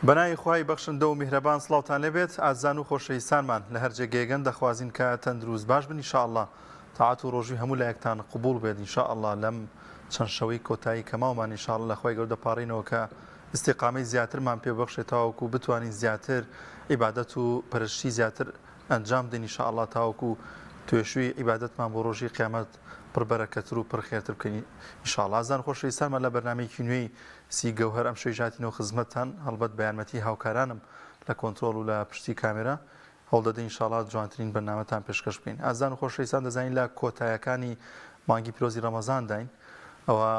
بەناوی خوای بەخشندە و میهرەبان سڵاوتان لێبێت ئازان و خۆشەویستانمان لە هەر جێگەیەگەن دەخوازین کە تەندروست باش بن ئینشاءالله تاعات و ڕۆژی هەموو لایەکتان قبول بێت ئینشاءالله لەم چەند شەوەی کۆتایی کە ماومان ئینشاءالله لە خوای گەورە دەپاڕینەوە کە استیقامەی زیاترمان پێ بەخشێت تاوەکو بتوانین زیاتر عیبادەت و پەرشتی زیاتر ئەنجام بدەین ئینشاءالله تاوەکو توێشووی عیبادەتمان بۆ ڕۆژی قیامەت پڕبەرەکەتر و پڕخێرتر بکەین ئینشاءالله ئازان خۆشەویستانمان لە بەرنامەیەکی نوێی سی گەوهەر ئەم شەوی ژاتینەوە خزمەتتان هەڵبەت بە یارمەتی هاوکارانم لە کۆنتڕۆڵ و لە پشتی کامێرا هەوڵ دەدەین ئینشاءالله جوانترین بەرنامەتان پێشکەش بکەین ئازان خۆشەویستان دەزانین لە کۆتاییەکانی مانگی پیرۆزی ڕەمەزان داین ئەوە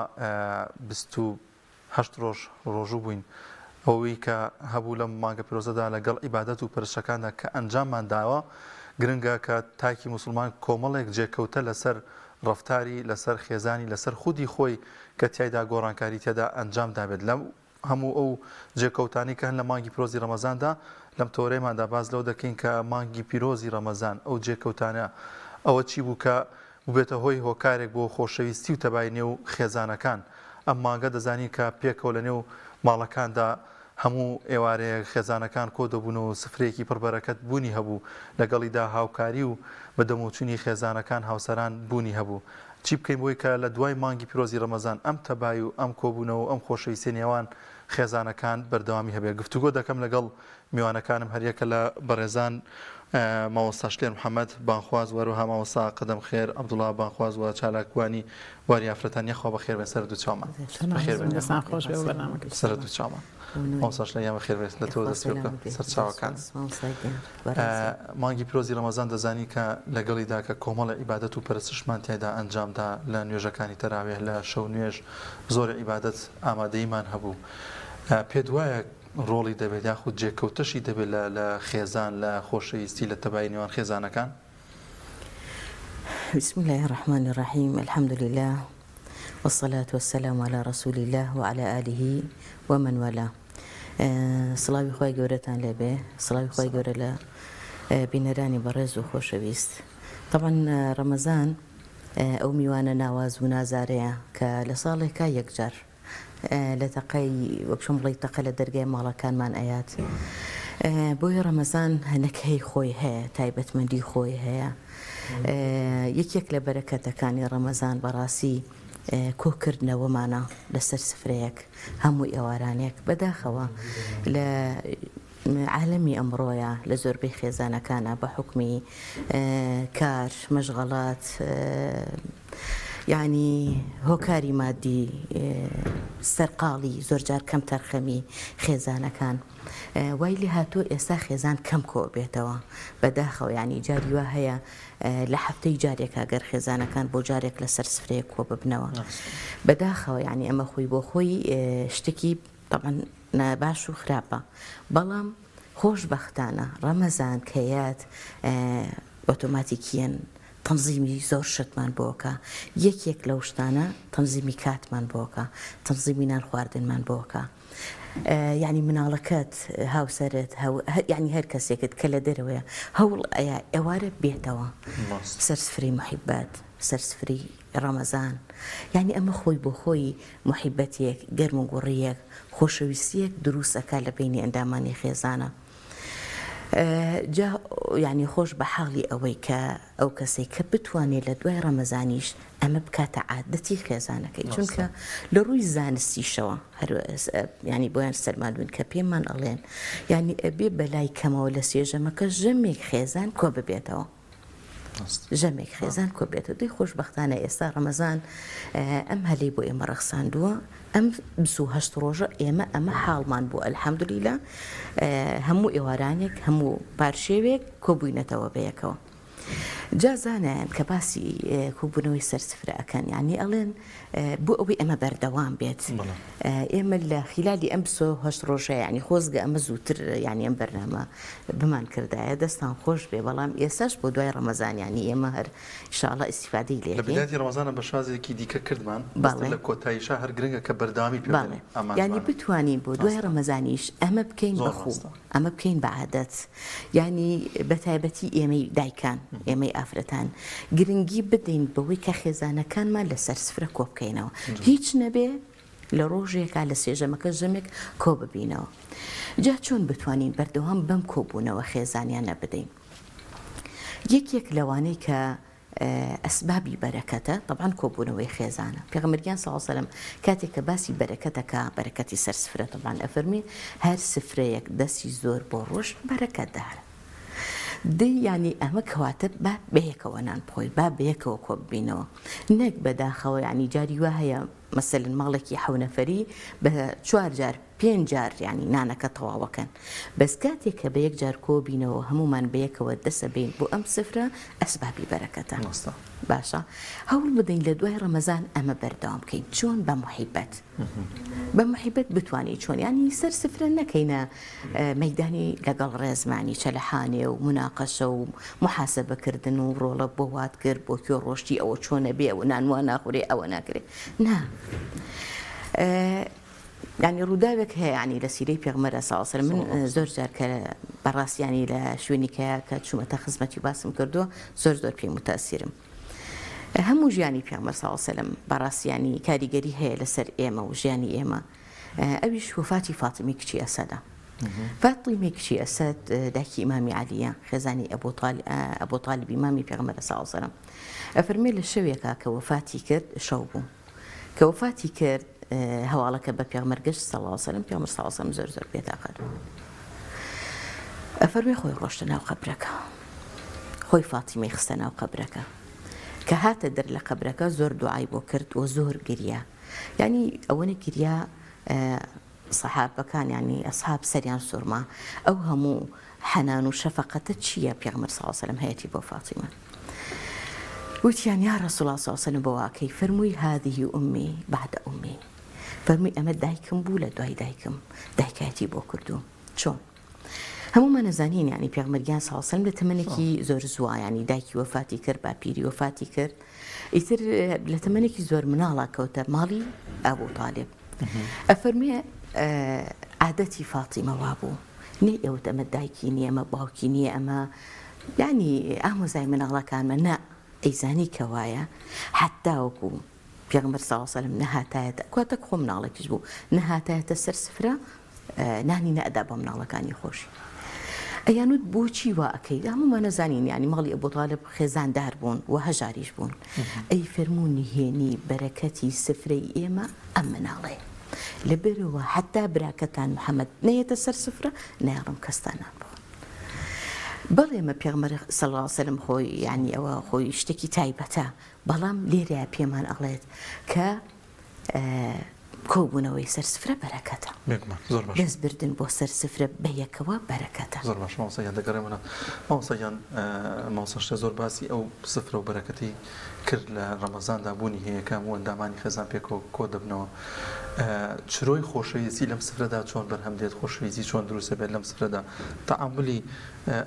28 ڕۆژ ڕۆژوو بووین ئەوەی کە هەبوو لەم مانگە پیرۆزەدا لەگەڵ عیبادەت و پەرشەکاندا کە ئەنجاممان داوە گرنگە کە تاکی موسڵمان کۆمەڵێک جێکەوتە لەسەر ڕفتاری لەسەر خێزانی لەسەر خودی خۆی کە تیایدا گۆڕانکاری تێدا ئەنجام دابێت لەم هەموو ئەو جێکەوتانی کە هەن لە مانگی پیرۆزی ڕەمەزاندا لەم تۆرەیەماندا باز لەو دەکەین کە مانگی پیرۆزی ڕەمەزان ئەو جێکەوتانە ئەوە چی بوو کە ببێتە هۆی هۆکارێک بۆ خۆشەویستی و تەبای نێو خێزانەکان ئەم مانگە دەزانین کە پێکەوە لە نێو ماڵەکاندا هەموو ئێوارەیە خێزانەکان کۆ دەبوونەوە سفرەیەکی پڕبەرەکەت بوونی هەبوو لەگەڵیدا هاوکاری و بەدەموچوونی خێزانەکان هاوسەران بوونی هەبوو چی بکەین بۆی کە لە دوای مانگی پیرۆزی ڕەمەزان ئەم تەبای و ئەم کۆبوونەوە ئەم خۆشەویستی نێوان خێزانەکان بەردەوامی هەبێت گفتوگۆ دەکەم لەگەڵ میوانەکانم هەریەکە لە بەڕێزان مامۆستا شلێر محەممەد بانخواز وەروها مامۆستا قەدەم خێر عەبدوڵڵا بانخواز و چالاکوانی واری ئافرەتان یەخوا بەخێر بێن سەر دوو چاومان سەر دوو چاومان مامۆستاش لە یامە خێر بێت لە تۆ دەست پێ بکەم سەر چاوەکان مانگی پیرۆزی ڕەمەزان دەزانی کە لەگەڵیدا کە کۆمەڵە عیبادەت و پەرستشمان تیایدا ئەنجامدا لە نوێژەکانی تەراویح لە شەو نوێژ زۆر عیبادەت ئامادەیمان هەبوو پێت وایە ڕۆڵی دەبێت یاخود جێکەوتەشی دەبێت لە خێزان لە خۆشەویستی لە تەبای نێوان خێزانەکان بسم الله الرحمن الرحيم الحمد لله والصلاة والسلام على رسول الله وعلى آله ومن والاه سڵاوی خۆی گەورەتان لێبێ سڵاوی خۆی گەورە لە بینەرانی بەڕێز و خۆشەویست طبعا ڕەمەزان ئەو میوانە ناواز و نازارەیە کە لە ساڵێکا یەکجار لە تەقەی وەکشم بڵی تەقە لە دەرگای ماڵەکانمان ئەیات بۆی ڕەمەزان هەنەکەی خۆی هەیە تایبەتمەندی خۆی هەیە یەکێک لە بەرەکەتەکانی ڕەمەزان بەڕاستی کۆکردنەوەمانە لەسەر سفرەیەک هەموو ئێوارانێک بەداخەوە لە عالەمی ئەمڕۆیە لە زۆربەی خێزانەکانە بە حکمی کار مەشغەڵات یعنی هۆکاری مادی سەرقاڵی زۆرجار کەم تەرخەمی خێزانەکان وای لێ هاتووە ئێستا خێزان کەم کۆ بێتەوە بەداخەوە ینی جاری وا هەیە لە هەفتەی جارێکا گەر خێزانەکان بۆ جارێک لەسەر سفرەیە کۆ ببنەوە بەداخەوە ینی ئەمە خۆی بۆ خۆی شتێکی طبعا باش و خراپە بەڵام خۆشبەختانە ڕەمەزان کەیات ئۆتۆماتیکیەن تەنزیمی زۆر شتمان بۆکە یەکێک لەو شتانە تەنزیمی کاتمان بۆکە تەنزیمی نان خواردنمان بۆکە یعنی مناڵەکەت هاوسەرت یعنی هەر کەسێکت کە لە دەرەوەیە هەوڵ ئەیە ئێوارە بێتەوە سەرسفری محیبەت سەرسفری ڕەمەزان یعنی ئەمە خۆی بۆ خۆی محیبەتێک گەرم و گوڕیەک خۆشەویستیەک دروستەکە لە بینی ئەندامانی خێزانە جا یعنی خۆش بە حاڵی ئەوەی کە ئەو کەسێک کە بتوانێت لە دوای ڕەمەزانیش ئەمە بکاتە عادەتی خێزانەکەی چونکە لە ڕووی زانستیشەوە ینی بۆیان سەرمادون کە پێمان ئەڵێن ینی ئەبێ بەلای کەمەوە لە سێژەمەکە ژەمێک خێزان کۆ ببێتەوە ژەمێک خێزان کۆ بێتەوە دوی خۆشبەختانە ئێستا ڕەمەزان ئەم هەلەی بۆ ئێمە ڕەخساندووە ئەم 28 ڕۆژە ئێمە ئەمە حاڵمان بوو ئەلحەمدولیلا هەموو ئێوارانێک هەموو پارشێوێک کۆبووینەتەوە بەیەکەوە جازانیان کە باسی کۆبوونەوەی سەرسفرە ئەکەن یعنی ئەڵێن بۆ ئەوەی ئەمە بەردەوام بێت ئێمە لە خلالی ئەم 28 ڕۆژە ینی خۆزگە ئەمە زووتر ینی ئەم بەرنامە بمان کردایە دەستان خۆش بێ بەڵام ئێساش بۆ دوای ڕەمەزان ینی ئێمە هەر ئینشاءڵڵا ئیسیفادەی لێ لە بدايەتی ڕەمەزانە بە شازێکی دیکە کردمان لە کۆتاییشا هەر گرنگە کە بەردەوامی پێ ینی بتوانین بۆ دوای ڕەمەزانیش ئەمە بکەین بەخۆ ئەمە بکەین بە عادەت ینی بەتایبەتی ئێمەی دایکان ئێمەی ئافرەتان گرنگی بدەین بەوەی کە خێزانەکانمان لەسەر سفرە کۆ بکەینەوە هیچ نەبێ لە ڕۆژێکا لە سێژەمەکە ژەمێک کۆ ببینەوە. جا چۆن بتوانین بەردەوام بەم کۆبوونەوە خێزانیانە بدەین؟ یەکێک لەوانەی کە ئەسبابی بەرەکەتە طبعاً کۆبوونەوەی خێزانە. پێغەمبەر صلی الله علیه و سلم کاتێک کە باسی بەرەکەتەکە بەرەکەتی سەر سفرە طبعاً ئەفەرمی هەر سفرەیەک دەستی زۆر بۆ ڕۆژ بەرەکەتدارە. ینی ئەمە کەواتە با بەیەکەوە نان بخۆی، با بەیەکەوە کۆ ببینەوە، نەک بەداخەوە ینی جاری وا هەیە مەسەلەن ماڵێکی 7 نەفەری بە 4 جار 5 جار ینی نانەکە تەواوەکەن. بەس کاتێک کە بە یەک جار کۆ بینەوە هەمومان بەیەکەوە دەسە بین بۆ ئەم سفرە ئەسبابی بەرەکەتە. باشە هەوڵ بدەین لە دوای ڕەمەزان ئەمە بەردەوام بکەین. چۆن؟ بە محیبەت. بە محیبەت بتوانین چۆن ینی سەر سفرە نەکەینە مەیدانی لەگەڵ ڕێزمانی چەلەحانێ و مناقەشە و محاسەبەکردن و ڕۆڵە بۆ وات کرد بۆ کوێ ڕۆشتی ئەوە چۆنە بێ ئەوە نانوە ناخورێ ئەوە ناکرێت. نا ینی ڕووداوێک هەیە ینی لە سیرەی پێغەمبەر صلی الله علیه و سلم من زۆر جار کە بەڕاستیانی لە شوێنێکەیە کە چوومەتە خزمەتی باسم کردووە زۆر پێی متەئسیرم. هەموو ژیانی پێغەمبەر صلی الله علیه و سلم بەڕاستیانی کاریگەری هەیە لەسەر ئێمە و ژیانی ئێمە. ئەویش وفاتی فاتیمەی کچی ئەسەدە. فاتیمەی کچی ئەسەد دایکی ئیمامی عەلیە، خێزانی ئەبوو طالب ئیمامی پێغەمبەر صلی الله علیه و سلم. ئەفەرمێ لە شەوێکا کە وفاتی کرد شەو بوو. کە وفاتی کرد هەواڵەکە بە پێغەمبەر گەشت صلی الله علیه و سلم. پێغەمبەر صلی الله علیه و سلم زۆر بێتاقەت بوو. ئەفەرمێ خۆی ڕۆشتە ناو قەبرەکە، خۆی فاتیمەی خستە ناو قەبرەکە. کە هاتە دەر لە قەبرەکە زۆر دوعای بۆ کرد و زۆر گریا. ینی ئەوەنە گریا سەحابەکان ینی ئەسحاب سەریان سوورما ئەو هەموو حەنان و شەفەقەتە چییە پێغەمبەر صلی الله علیه و سلم هەیەتی بۆ فاتیمە؟ وتیان یا رسول الله صلی الله علیه و سلم بۆ واکەی فەرمووی هذه ئومی بعد ئومی. فەرمووی ئەمە دایکم بوو لە دوای دایکم، دایکایەتی بۆ کردووم. چۆن؟ هەمومان نەزانین ینی پێغەمبەر صلی الله علیه و سلم لە تەمەنێکی زۆر زووە ینی دایکی وەفاتی کرد باپیری وەفاتی کرد ئیتر لە تەمەنێکی زۆر مناڵا کەوتە ماڵی ئەبوو طالب. ئەفەرمێ عادەتی فاتیمە وا بوو نێ ئێوە ئەمە دایکی نییە ئەمە باوکی نییە ئەمە ینی ئامۆزای مناڵەکانمە نا ئەیزانی کەوایە حتا وەکو پێغەمبەر صلی الله علیه و سلم نەهاتایەتە کاتە خۆ مناڵێکیش بوو نەهاتایەتە سەر سفرە نانی نەئەدا بە مناڵەکانی خۆشی. ئەیانوت بۆچی وا ئەەکەی؟ هەمومان نەزانین ینی ماڵی ئەبوو طالب خێزاندار بوون و هەژاریش بوون. ئەی فەرموو نهێنی بەرەکەتی سفرەی ئێمە ئەم مناڵێ لەبەرەوە حتا براکەتان محەممەد نەیەتە سەر سفرە نایڵم کەستانان بوون. بەڵێ ئێمە پێغەمبەر صلی الله علیه و سلم خۆی ینی ئەوە خۆی شتێکی تایبەتە، بەڵام لێرەیە پێمان ئەڵێت کە کۆبوونەوەی سەر سفرە بەرەکەتە. دەست بردن بۆ سەر سفرە بەیەکەوە بەرەکەتە. زۆر باش مامۆستایان دەگەڕێمەوە. مامۆستایان مامۆستا شتە زۆر باسی ئەو سفرە و بەرەکەتی کرد لە ڕەمەزاندا بوونی هەیەکەم و ئەندامانی خێزان پێکەوە کۆ دەبنەوە. چرۆی خۆشەویستی لەم سفرەدا چۆن بەرهەم دێت؟ خۆشەویستی چۆن دروستە بێت لەم سفرەدا؟ تەعاملی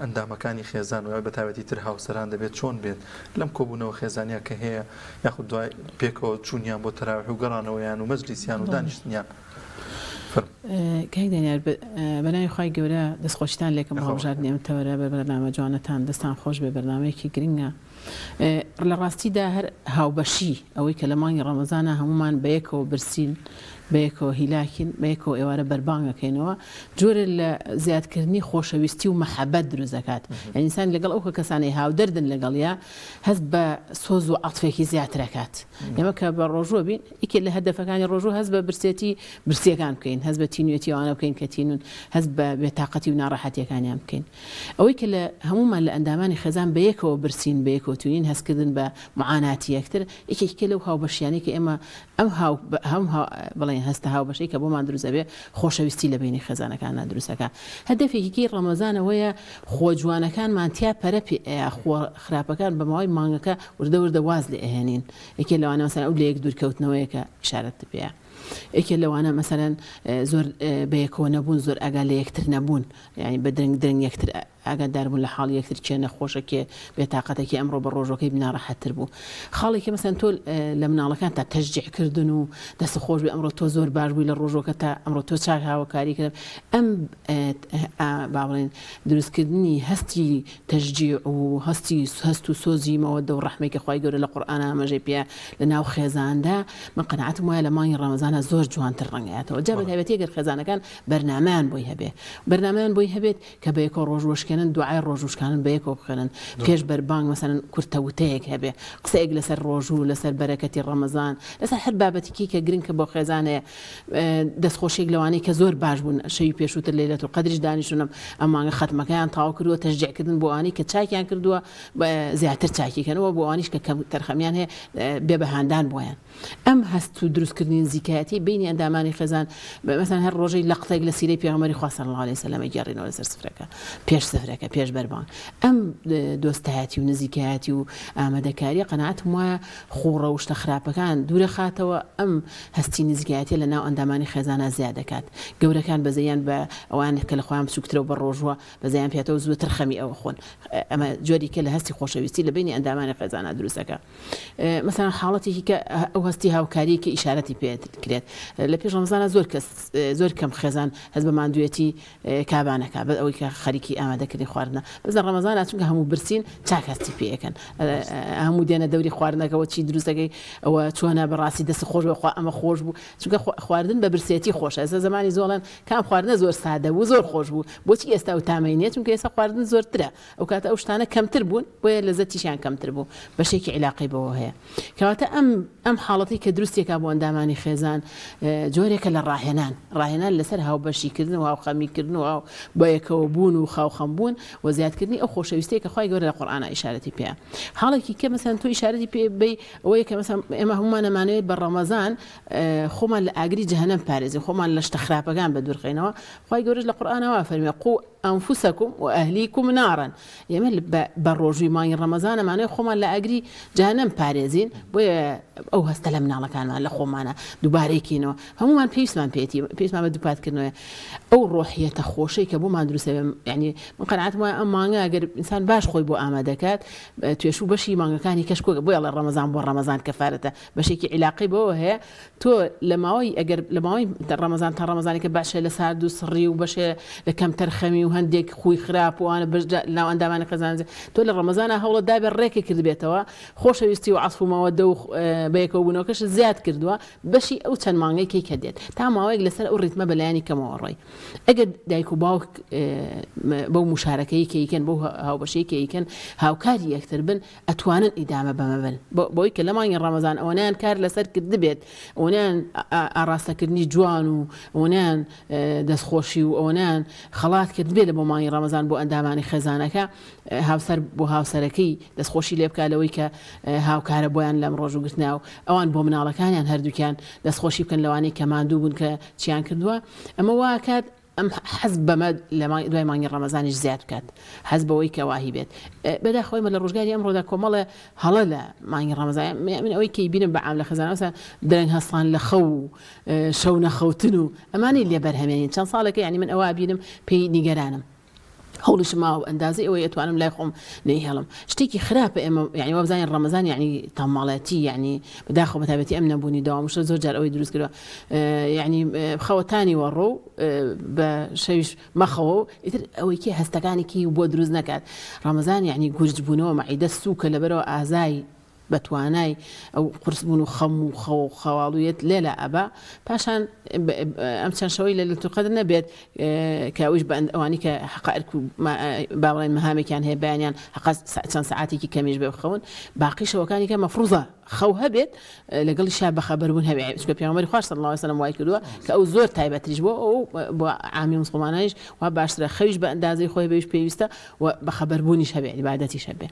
ئەندامەکانی خێزان و بەتایبەتی تر هاوسەران دەبێت چۆن بێت لەم کۆبوونەوە خێزانیا کە هەیە یاخود دوای پێکەوە چوونیان بۆ تەراویح و گەڕانەوەیان و مەجلیسیان و دانیشتنیان. کاک دانیار بەناوی خوای گەورە دەستخۆشتان لێکم هەڵبژاردنێمتەوەرە بە بەرنامە جوانەتان دەستان خۆش بێ بەرنامەیەکی گرنگە. لە ڕاستیدا هەر هاوبەشی ئەوەی کە لە مانگی ڕەمەزانە هەمومان بەیەکەوە برسین بەیەکەوە هیلاکین بەیەکەوە ئێوارە بەربانگەکەینەوە جۆرە لە زیادکردنی خۆشەویستی و مەحەبەت دروست دەکات. ئینسان لەگەڵ ئەو کەسانی هاودەردن لەگەڵیا هەست بە سۆز و عەتفێکی زیاترەکات. ئێمە کە بە ڕۆژوە بین یەکێ لە هەدەفەکانی ڕۆژوو هەست بە برسێتی برسیەکان بکەین، هەست بە تینوێتی ئەوانە بکەین کە تینون، هەست بە بێتاقەتی و ناڕەحەتیەکانیان بکەین. ئەوەی کە لە هەمومان لە ئەندامانی خێزان بەیەکەوە برسین بەیەکەوە توانین هەستکردن بە معاناتی یەکتر یەکێکە لەو هاوبەشیانەی کە ئێمە ئەم بڵێن هەستە هاوبەشەی کە بۆمان دروست دەبێ خۆشەویستی لە بینی خێزانەکانە دروستەکە. هەدەفێکی ڕەمەزانەوەیە خۆ جوانەکانمان تیا پەرە خراپەکان بە ماوەی مانگەکە وردە وردە واز لێ ئەهێنین. یەکێ لەوانە مەسەلەن ئەو لە یەک دوورکەوتنەوەیەکە ئیشارەت پێیە. یەکێ لەوانە مەسەلەن زۆر بەیەکەوە نەبوون، زۆر ئاگا لە یەکتر نەبوون، یعنی بە درنگ یەکتر ئاگاداربوون لە حاڵی یەکتر کێ نەخۆشەکێ بێتاقەتێکی ئەمڕۆ بە ڕۆژەکەی بناڕەحەتتر بوو خاڵێکی مەسەن تۆ لە مناڵەکان تا تەشجیعکردن و دەست خۆش بێ ئەمڕۆ تۆ زۆر باش بووی لە ڕۆژەکە تا ئەمڕۆ تۆ چاک هاوکاری کرد ئەم با بڵێن دروستکردنی هەستی تەشجیع و هەست و سۆزی مەوەدە و ڕەحمێکی خوای گەورە لە قورئان ئاماژەی پێ لە ناو خێزاندا من قەناعەتم وایە لە مانگی ڕەمەزانە زۆر جوانتر ڕەنگایەتەوە جا بەتایبەتی ئەگەر خێزانەکان بەرنامەیان بۆی هەبێت کە بە یەکەوە ڕۆژوەشکێنن دوعای ڕۆژوشکانن بە یەکەوە بخێنن پێش بەربانگ مەسەن کورتەوتەیەک هەبێ قسەیەک لەسەر ڕۆژوو لەسەر بەرەکەتی ڕەمەزان لەسەر هەر بابەتێکی کە گرنگ کە بۆ خێزانەیە دەستخۆشێک لەوانەی کە زۆر باش بوون شەوی پێشووتر لەیلەتول قەدریش دانیشتونم ئەم مانگە ختمەکەیان تاو کردووە تەشجیعکردن بۆ ئەوانەی کە چاکیان کردووە زیاتر چاکیکەنەوە بۆ ئەوانیش کە کەم تەرخەمیان هەیە بێبەهاندان بۆیان ئەم هەست و دروستکردنی نزیکایەتی بینی ئەندامانی خێزان مثلا هەر ڕۆژەی لەقتێک لە سیرەی پێغەمبەری خوا صلی الله علیه وسلم گەڕینەوە لەسەر سفرەکە پێش سفرەکە پێش بەربان ئەم دۆستایەتی و نزیکایەتی و ئامادەکاری قەناعەتم وایە خوڕە و شتە خراپەکان دوورە خاتەوە ئەم هەستی نزیکایەتی لە ناو ئەندامانی خێزانە زیاد دەکات گەورەکان بەزەیان بە ئەوان کە لە خۆیان بچووکترەوە بە ڕۆژوە بەزەیان پێێتەوە زووتر خەمی ئەوە خۆن ئەمە جۆری کە لە هەستی خۆشەویستی لە بینی ئەندامانی خێزانە دروستەکە مثلا حاڵەتێکی کە ئەو هەستی هاوکاری کە ئیشارەتی پێ کرێت لە پێش ڕەمەزانە زۆر کەم خێزان هەست بە ماندوێتی کابانەکە بە ئەوەی کە خەریکی ئامادەکردنی خواردنە بەس لە ڕەمەزان چونکە هەموو برسین چاک هەستی پێەکەن هەموو دێنە دەوری خواردنەکەەوە چی دروستەکەی ئەوە چۆنە بەڕاستی دەست خۆش بخوا ئەمە خۆش بوو چونکە خواردن بە برسێتی خۆشە ئێستا زمانی زۆڵەن کام خواردنە زۆر سادە و زۆر خۆش بوو بۆچی ئێستا و تامەینێت چونکە ئێستا خواردن زۆرترە ئەو کاتە ئەو شتانە کەمتر بوون بۆیە لەزەتیشیان کەمتر بوو بەشێکی علاقی بەوە هەیە کەواتە ئەم حاڵەتی کە دروستێکا بۆ ئەندامانی خێزان جۆرێکە لە ڕاهێنان لەسەر هاوبەشیکردن و هاوخەمیکردن و بە یەکەوە بوون و خاوخەم بوون و زیادکردنی ئەو خۆشەویستەیە کە خوای گەورە لە قورئانە ئیشارەتی پێە حاڵێکی کە مەسەن تۆ ئیشارەتی پێ بی ئەوەیە کە مەسەن ئێمە هەمومان ئەمانەوێت بە ڕەمەزان خۆمان لە ئاگری جەهەنەم پارێزین خۆمان لە شتە خراپەکان بەدوورخەینەوە خوای گەورەش لە قورئانەوە فەرمێ قو أنفسكم وأهليكم نارا يعني بروجي ماي رمضان ما نخوما لا أجري جهنم بارزين أو هستلمنا على كان ما لخومانا دوباري كينو هم ما بيس ما بدو بات كنو أو روحية تخوشي كبو ما دروسه يعني من قناعات ما أجر إنسان باش خوي بو آمادكات تشوف بشي ما كان يكشكو بو يلا رمضان كفارته بشي كي علاقي بو هي تو لماوي أجر لماوي رمضان كباش لساردو سري وباش لكم ترخمي هەندێک خوی خراپ وانە ناو ئەندامانی خێزان تۆ لە ڕەمەزانە هەوڵە دابێ ڕێکی کردبێتەوە خۆشەویستی و عەسف و مەوەدە و بەیەکەوە بوونەوەکەش زیاد کردووە بەشی ئەو چەند مانگەی کەی کە دێت تا ماوەیەک لەسەر ئەو ڕیتمە بەلایانی کەمەوە ڕۆی ئەگەر دایک و باوک بەو مشارەکەی کەیکەن بەو هاوبەشەی کەیکەن هاوکاری یەکتر بن ئەتوانن ئیدامە بەمە بن بۆی کە لە مانگی ڕەمەزان ئەوانیان کار لەسەر کردبێت ئەوانیان ئاراستەکردنی جوان و ئەوانیان دەستخۆشی و ئەوانیان خەڵات کردبێت لە بۆ مانگی ڕەمەزان بۆ ئەندامانی خێزانەکە هاوسەر بۆ هاوسەرەکەی دەستخۆشی لێ بکات لەوەی کە هاوکارە بۆیان لەم ڕۆژوگرتنا و ئەوان بۆ مناڵەکانیان هەردووکیان دەستخۆشی بکەن لەوانەی کە ماندوو بوون کە چیان کردووە ئەمە واکات ئەم حەز بەمە لە دوای مانگی ڕەمەزانیش زیاد بکات حەز بەوەی کە واهی بێت بەداخەوەی مە لە ڕۆژگاری ئەمڕۆدا کۆمەڵە هەڵە لە مانگی ڕەمەزان من ئەوەی کەی بینم بە عام لە خێزانەوە درەنگ هەستان لە خەو و شەو نەخەوتن و ئەمانەی لێ بەرهەمێنین چەند ساڵێکە یعنی من ئەوە بینم پێی نیگەرانم هەوڵش ماوە ئەندازی ئەوەی ئەتوانم لای خۆم نەیهێڵم شتێکی خراپە ئێمە یعنی وابزانین ڕەمەزان یعنی تەماڵەتی یعنی بەداخەوە بەتایبەتی ئەم نەبوونی داوامشە زۆر جار ئەوەی دروست کردووە یعنی خەوەتانی وەڕۆ بە شەویش مەخەوە ئیتر ئەوەی کێ هەستەکانێکی بۆ دروست نەکات ڕەمەزان یعنی گورج بوونەوە مەعیدە سووکە لەبەرەوە ئازای بەتوانای ئەو قورس بوون و خەم و خەواڵویەت لێلە ئەبا پاشان ئەم چەند شەوەی لە لەتوقەدر نەبێت کە ئەوش بە ئەوانی کە حقائق باڵێن مەهامێکیان هەیە بەیانیان چەند سەعاتێکی کەمیش بێ بخەون باقی شەوەکانی کە مەفروضە خەو هەبێت لەگەڵی شا بەخەبەربوون هەبێت چونکە پێغەمبەری خوا صلی الله علیه و سلم وای کردووە کە ئەو زۆر تایبەتریش بۆ عامی مسلمانانیش وا باشترە خەویش بە ئەندازەی خۆی بێش پێویستە و بەخەبەربوونیش هەبێت عیبادەتیش هەبێت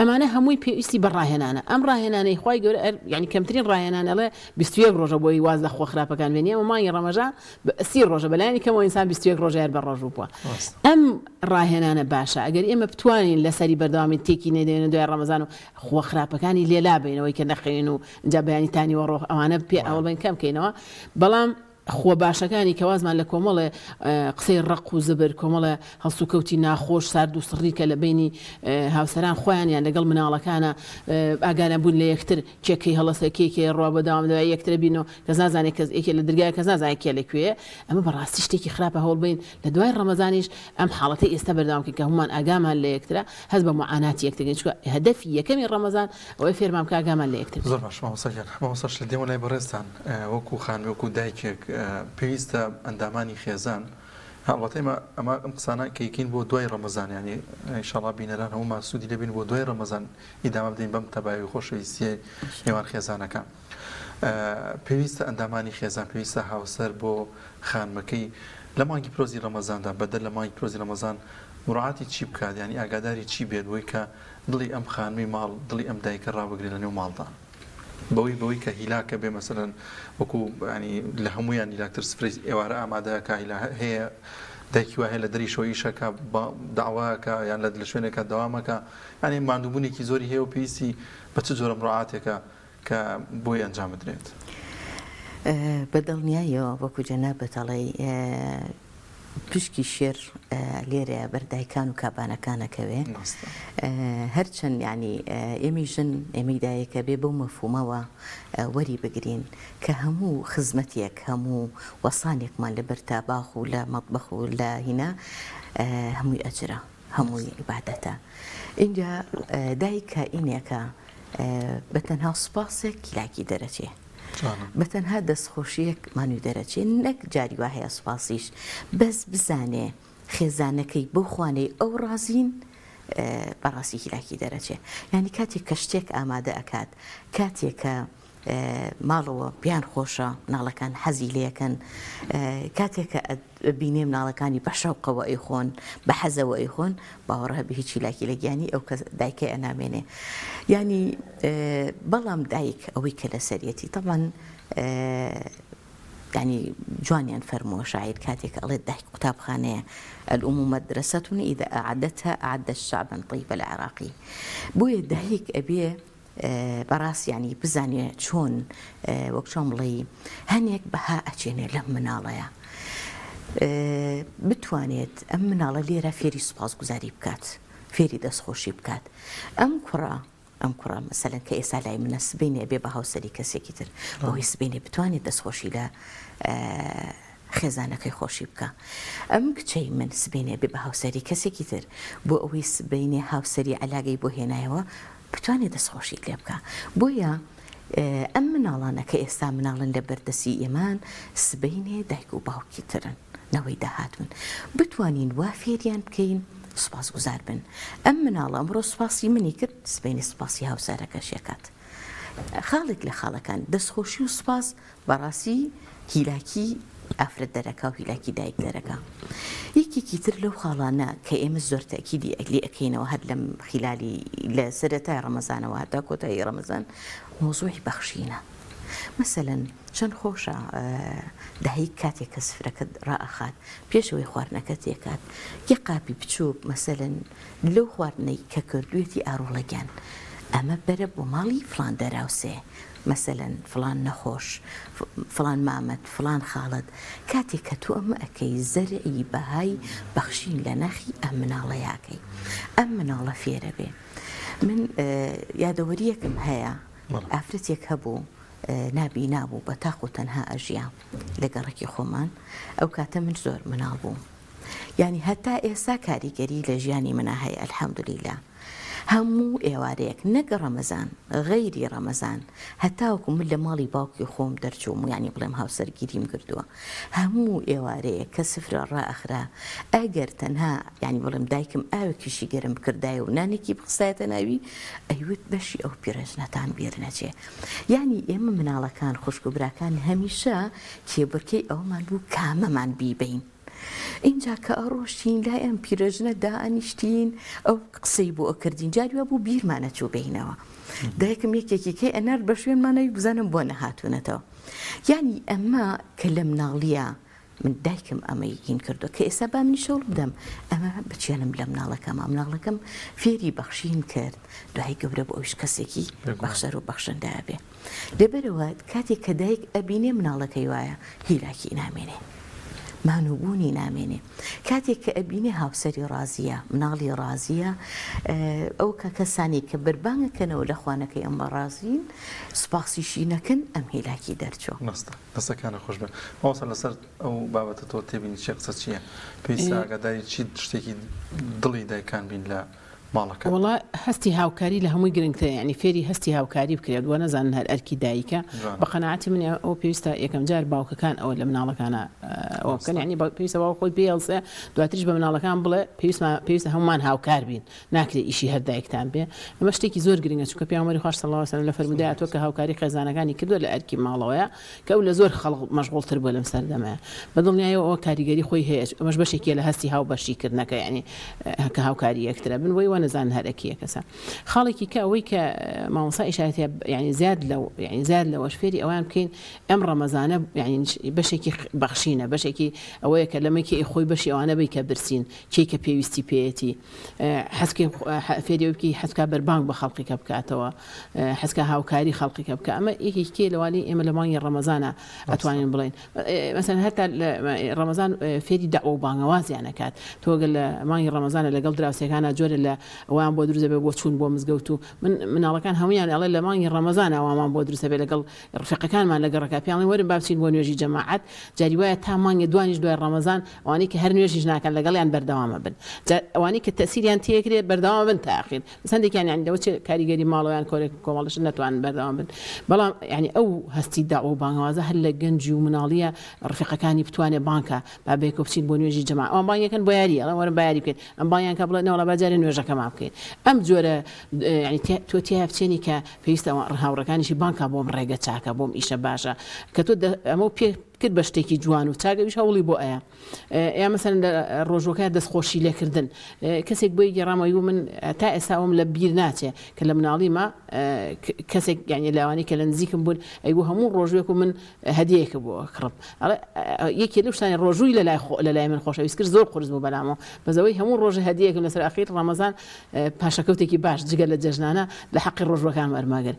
ئەمانە هەمووی پێویستی بە ڕاهێنانە ئەم ڕاهێنانەی خوای گەورە یعنی کەمترین ڕاهێنانەڵێ 21 ڕۆژە بۆی واز لە خۆ خراپەکان بێنی ئەمە مانگی ڕەمەزان 30 ڕۆژە بەلایانی کەمەوە ئینسان 21 ڕۆژە هەر بە ڕۆژ بووە ئەم ڕاهێنانە باشە ئەگەر ئێمە بتوانین لەسەری بەردەوامی تێکی نەدێنە دوای ڕەمەزان و خۆ خراپەکانی لێلا بینەوەی کە نەخەین و جا بەیانی تانی وەڕۆ ئەوانە پێ ئەوڵ بن کەم بکەینەوە بەڵام خۆ باشەکانی کەوازمان لە کۆمەڵێ قسەی ڕق و زبر کۆمەڵە هەڵسوکەوتی ناخۆش سارد و سڕیکە لە بینی هاوسەران خۆیانیان لەگەڵ مناڵەکانە ئاگانە بوون لە یەکتر کێکەی هەڵەسە کێکێ ڕوا بەداوام دەوای یەکترە بینەوە کەس نازانێت کەس ئێکێ لە دەرگای کەس نازانێت کێ لەکوێ ئەمە بەڕاستی شتێکی خراپە هەوڵ بین لە دوای ڕەمەزانیش ئەم حاڵەتی ئێستا بەرداوامکە کە هەمومان ئاگامان لە یەکترە هەست بە معاناتی یەکترگەن چکە هەدەفی یەکەمی ڕەمەزان ئەوەی فێرمان کە ئاگامان لە یەکتر زۆر باش مامۆستا لە دێوە لای بەڕێستان وەکو خانم وەکو دایکێک پێویستە ئەندامانی خێزان هەڵبەتە ئەمە ئەم قسانە کەیکین بۆ دوای ڕەمەزان ینی ئینشاڵڵا بینەران هەموو ماسوودی لەبین بۆ دوای ڕەمەزان ئیدامە بدەین بەم تەباوی خۆشەویستیە نێوان خێزانەکە پێویستە ئەندامانی خێزان پێویستە هاوسەر بۆ خانمەکەی لە مانگی پرۆزی ڕەمەزاندا بەدەر لە مانگی پرۆزی ڕەمەزان مراعاتی چی بکات ینی ئاگاداری چی بێت بۆی کە دڵی ئەم خانمی ماڵ دڵی ئەم دایکە ڕابگرێت لە نێو ماڵدا بەوەی کە هیلاکە بێ مەسەرەن وەکو ینی لە هەمویان هیلاکتر سفرەی ئێوارە ئامادەکە هەیە دایکی وایە لە دەری شۆیشەکە داواکە یان لە شوێنێکە دەوامەکە ینی ماندووبوونێکی زۆری هەیە و پێویستی بە چ جۆرە مراعاتێکە کە بۆی ئەنجام بدرێت بەدڵنیایەوە وەکو جەنابەتەڵی پشکی شێر لێرە بەردایکان و کابانەکانەکەوێ هەرچەند ینی ئێمە ژن ئێمەی دایەکە بێ بەو مەفهومەوە وەری بگرین کە هەموو خزمەتێک هەموو وەسانێکمان لە بەرتاباخ و لە مەطبەخ و لە هینا هەمووی ئەجرە هەمووی عیبادەتە اینجا دایکە ئینێکە بەتەنها سوپاسێک کیلاکی دەرەچێ بەتەنها دەستخۆشیەک مانوی دەرەچێت نەک جاری وا هەیە سوپاسیش بەس بزانێ خێزانەکەی بۆ خوانەی ئەو ڕازین بەڕاستی هیلاکی دەرەچێت ینی کاتێک کە شتێک ئامادە ئەکات کاتێک کە ماڵەوە بیان خۆشە مناڵەکان حەزی لەکەن کاتێک کە بینێ مناڵەکانی بە شەوقەوە ئەیخۆن بە حەزەوە ئەیخۆن باوەڕە بە هیچی لاکی لەگیانی ئەو کە دایکە ئەنامێنێ ینی بەڵام دایک ئەوەی کە لە سەرەتی تەمان ینی جوانیان فەرمووە شاعیر کاتێک ئەڵێت دایک قوتابخانەیە الأم مدرسة إذا أعدتها أعد الشعب طيب العراقي بۆیە دایک ئەبێ بەڕاست ینی بزانێ چۆن وەک چۆن بڵێ هەنێک بەها ئەچێنێ لەم مناڵەیە بتوانێت ئەم مناڵە لێرە فێری سوپاسگوزاری بکات فێری دەستخۆشی بکات ئەم کوڕە مەسەلەن کە ئێستا لای منە سبینێ بێ بە هاوسەری کەسێکی تر بۆی سبینێ بتوانێت دەستخۆشی لە خێزانەکەی خۆشی بکە ئەم کچەی من سبینێ بێ بە هاوسەری کەسێکی تر بۆ ئەوەی سبینێ هاوسەری عەلاگەی بۆ هێنایەوە بتوانێت دەستخۆشی لێ بکە بۆیە ئەم مناڵانە کە ئێستا مناڵن لە بەردەسی ئێمان سبینێ دایک و باوکی ترن نەوەی داهاتون بتوانین وا فێریان بکەین سوپاسگوزار بن ئەم مناڵە ئەمڕۆ سوپاسی منی کرد سبینی سوپاسی هاوسارەکەشیەکات خاڵێک لە خاڵەکان دەستخۆشی و سوپاس بەڕاستی هیلاکی ئافرەت دەرەکا و هیلاکی دایک دەرەکا یەکێکی تر لەو خاڵانە کە ئێمە زۆر تەکیدی ئەگلی ئەکەینەوە هەر لەم خلالی لە سەرەتای ڕەمەزانەوە هەتا کۆتایی ڕەمەزان مۆزوعی بەخشینە مەسەلەن چەند خۆشە دایک کاتێک کە سفرەکە ڕائەخات پێشەوەی خواردنەکە تێکات یە قاپی بچووک مەسەلەن لەو خواردنەی کە کردوێتی ئاڕۆڵەگیان ئەمە بەرە بۆ ماڵی فلان دەراوسێ مەسەلەن فلان نەخۆش فلان مامەت فلان خاڵت کاتێک کە تۆ ئەمە ئەەکەی زەرعی بەهای بەخشین لە نەخی ئەم مناڵەیەکەی ئەم مناڵە فێرە بێ من یادەوەریەکم هەیە ئافرەتێک هەبوو نابی نابوو بە تاق و تەنها ئەژیا لە گەڕێکی خۆمان ئەو کاتە من زۆر مناڵ بوو ینی هەتا ئێستا کاریگەری لە ژیانی منە هەیە ئەلحەمدولیلا هەموو ئێوارەیەک نەک ڕەمەزان غەیری ڕەمەزان هەتاوەکو من لە ماڵی باوکی خۆم دەرچووم ینی بڵێم هاوسەرگیریم کردووە هەموو ئێوارەیە کە سفرە ڕائەخرا ئەگەر تەنها ینی بڵێم دایکم ئاوێکیشی گەرم کردایە و نانێکی بخسایەتە ناوی ئەیوت بەشی ئەو پیرەژنەتان بیر نەچێ ینی ئێمە مناڵەکان خوشک و براکان هەمیشە کێبڕکەی ئەومان بوو کامەمان بیبین اینجا کە ئەڕۆشتین لای ئەم پیرەژنە دائەنیشتین ئەو قسەی بۆ ئەکردین جاریوە بوو بیرمانە چوو بینەوە دایکم یەکێکی کەی ئەنەر بە شوێنمانەوی بزانم بۆ نەهاتوونەتەوە ینی ئەمە کە لە مناڵیە من دایکم ئەمەی هین کردو کە ئێستا با منی شەڵ بدەم ئەمە بچێنم لە مناڵەکەم فێری بەخشین کرد دوای گەورە بۆ ئەوش کەسێکی بەخشەر و بەخشندایە بێ لەبەرەوە کاتێک کە دایک ئەبینێ مناڵەکەی وایە هیلاکی نامێنێ مانوبوونی نامێنێ کاتێک کە ئەبینێ هاوسەری ڕازیە مناڵی ڕازیە ئەو کە کەسانی کە بربانگەکەنەوە لە خوانەکەی ئەمە ڕازین سوپاسیشی نەکەن ئەم هیلاکی دەرچۆ دەستەکانە خۆش بێ ماوەسە لەسەر ئەو بابەتە تۆ تێبینی چێ قسە چییە پێویستە ئاگاداری چی شتێکی دڵی دایکان بین لە ماڵەکە وڵا هەستی هاوکاری لە هەمووی گرنگتە یعنی فێری هەستی هاوکاری بکرێت وە نەزانن هەر ئەرکی دایکە بە قەناعەتی من ئەو پێویستە یەکەم جار باوکەکان ئەوە لە مناڵەکانە ئەوە بکەن یعنی پێویستە باو خۆی پێڵسێ دواتریش بە مناڵەکان بڵێ پێویستە هەمومان هاوکار بین ناکرێت ئیشی هەر دایکتان بێ ئەمە شتێکی زۆر گرنگە چونکە پێغەمبەری خوا صلی الله علیه و سلم لە فەرمودایە تۆ کە هاوکاری خێزانەکانی کردووە لە ئەرکی ماڵەوەیە کە ئەو لە زۆر خەڵق مەشغوڵتر بووە لەم سەردەمەیە بەدڵنیایەوە ئەوە کاریگەری خۆی هەیە ئەمەش بەشێکیە لە هەستی هاوبەشیکردنەکە یعنی کە هاوکاری یەکترە بن وەی وە نەزانن هەر ئەرکی خاڵێکی کە ئەوەی کە مامۆستا ئیشارەتی یعنی زیاد لەوەش فێری ئەوان بکەین ئەم ڕەمەزانە یعنی بەشێکی بەخشینە بەشێکی ئەوەیە کە لەمەکی خۆی بەشی ئەوانە بی کە برسین کێ کە پێویستی پێیەتی حەزکە فێری بکی حەزکا بەربانگ بە خەڵقی کە بکاتەوە حەزکە هاوکاری خەڵقی کە بکە ئەمە یەکێکی لەوانی ئێمە لە مانگی ڕەمەزانە ئەتوانین بڵین مەسەن هەتا ڕەمەزان فێری داوە و بانگەوازیان نەکات تۆگە لە مانگی ڕەمەزانە لەگەڵ دراوسەکانە جۆرە لە ئەوان بۆ دروست بۆ چوون بۆ مزگەوت و مناڵەکان هەمویان ئەڵێ لە مانگی ڕەمەزان ئەوامان بۆ دروستە بێ لەگەڵ ڕفیقەکانمان لە گەڕەکە پیاڵی وەرن با بچین بۆ نوێژی جەماعەت جاری وایە تا مانگی دوانیش دوای ڕەمەزان ئەوانەی کە هەر نوێژیش ناکەن لەگەڵیان بەردەوامە بن ئەوانەی کە تەسیریان تێکرێت بەردەوام بن تا ئاخیر سندێکیان یعنی دەوت کاریگەری ماڵەوەیان کۆمەڵش نەتوانن بەردەوام بن بەڵام یعنی ئەو هەستی داوە و بانگەوازە هەر لە گەنجی و مناڵیە ڕفیقەکانی بتوانێت بانکە با بێکە بچین بۆ نوێژی جەماعەت ئەوان بانگەکەن بۆ یاری ئەڵێ وەرن با یاری بکەین ئەم بانگیان کە بڵێ نەوەڵە باجارێ نوێژەکەمان بکەین ئەم جۆرە يعني تۆ تیا بچێنی کە پێویستە هاوڕەکانیشی بانکە بۆم ڕێگە چاکە بۆم ئیشە باشە کە تۆ ئەمە پێ کرد بە شتێکی جوان و چاگەویش هەوڵی بۆ ئەیە یا مەسەن لە ڕۆژۆکە دەستخۆشی لێکردن کەسێک بۆی گەڕامەوە من تا ئێستاوم لە بیر ناچێ کە لە مناڵیمە کەسێک یعنی لاوانی کە لە نزیکم بوون ئەیبوو هەموو ڕۆژوێک و من هەدیەیەکە بۆ کڕم یەکی لەو شتانی ڕۆژووی لە لای من خۆشەویست کرد زۆر قورس بوو بەلامەوە بەزەوەی هەموو ڕۆژە هەدیەکەم لەسەر ئاخیر ڕەمەزان پاشەکەوتێکی باش جگە لە جەژنانە لە حەقی ڕۆژوەکان وەرماگەر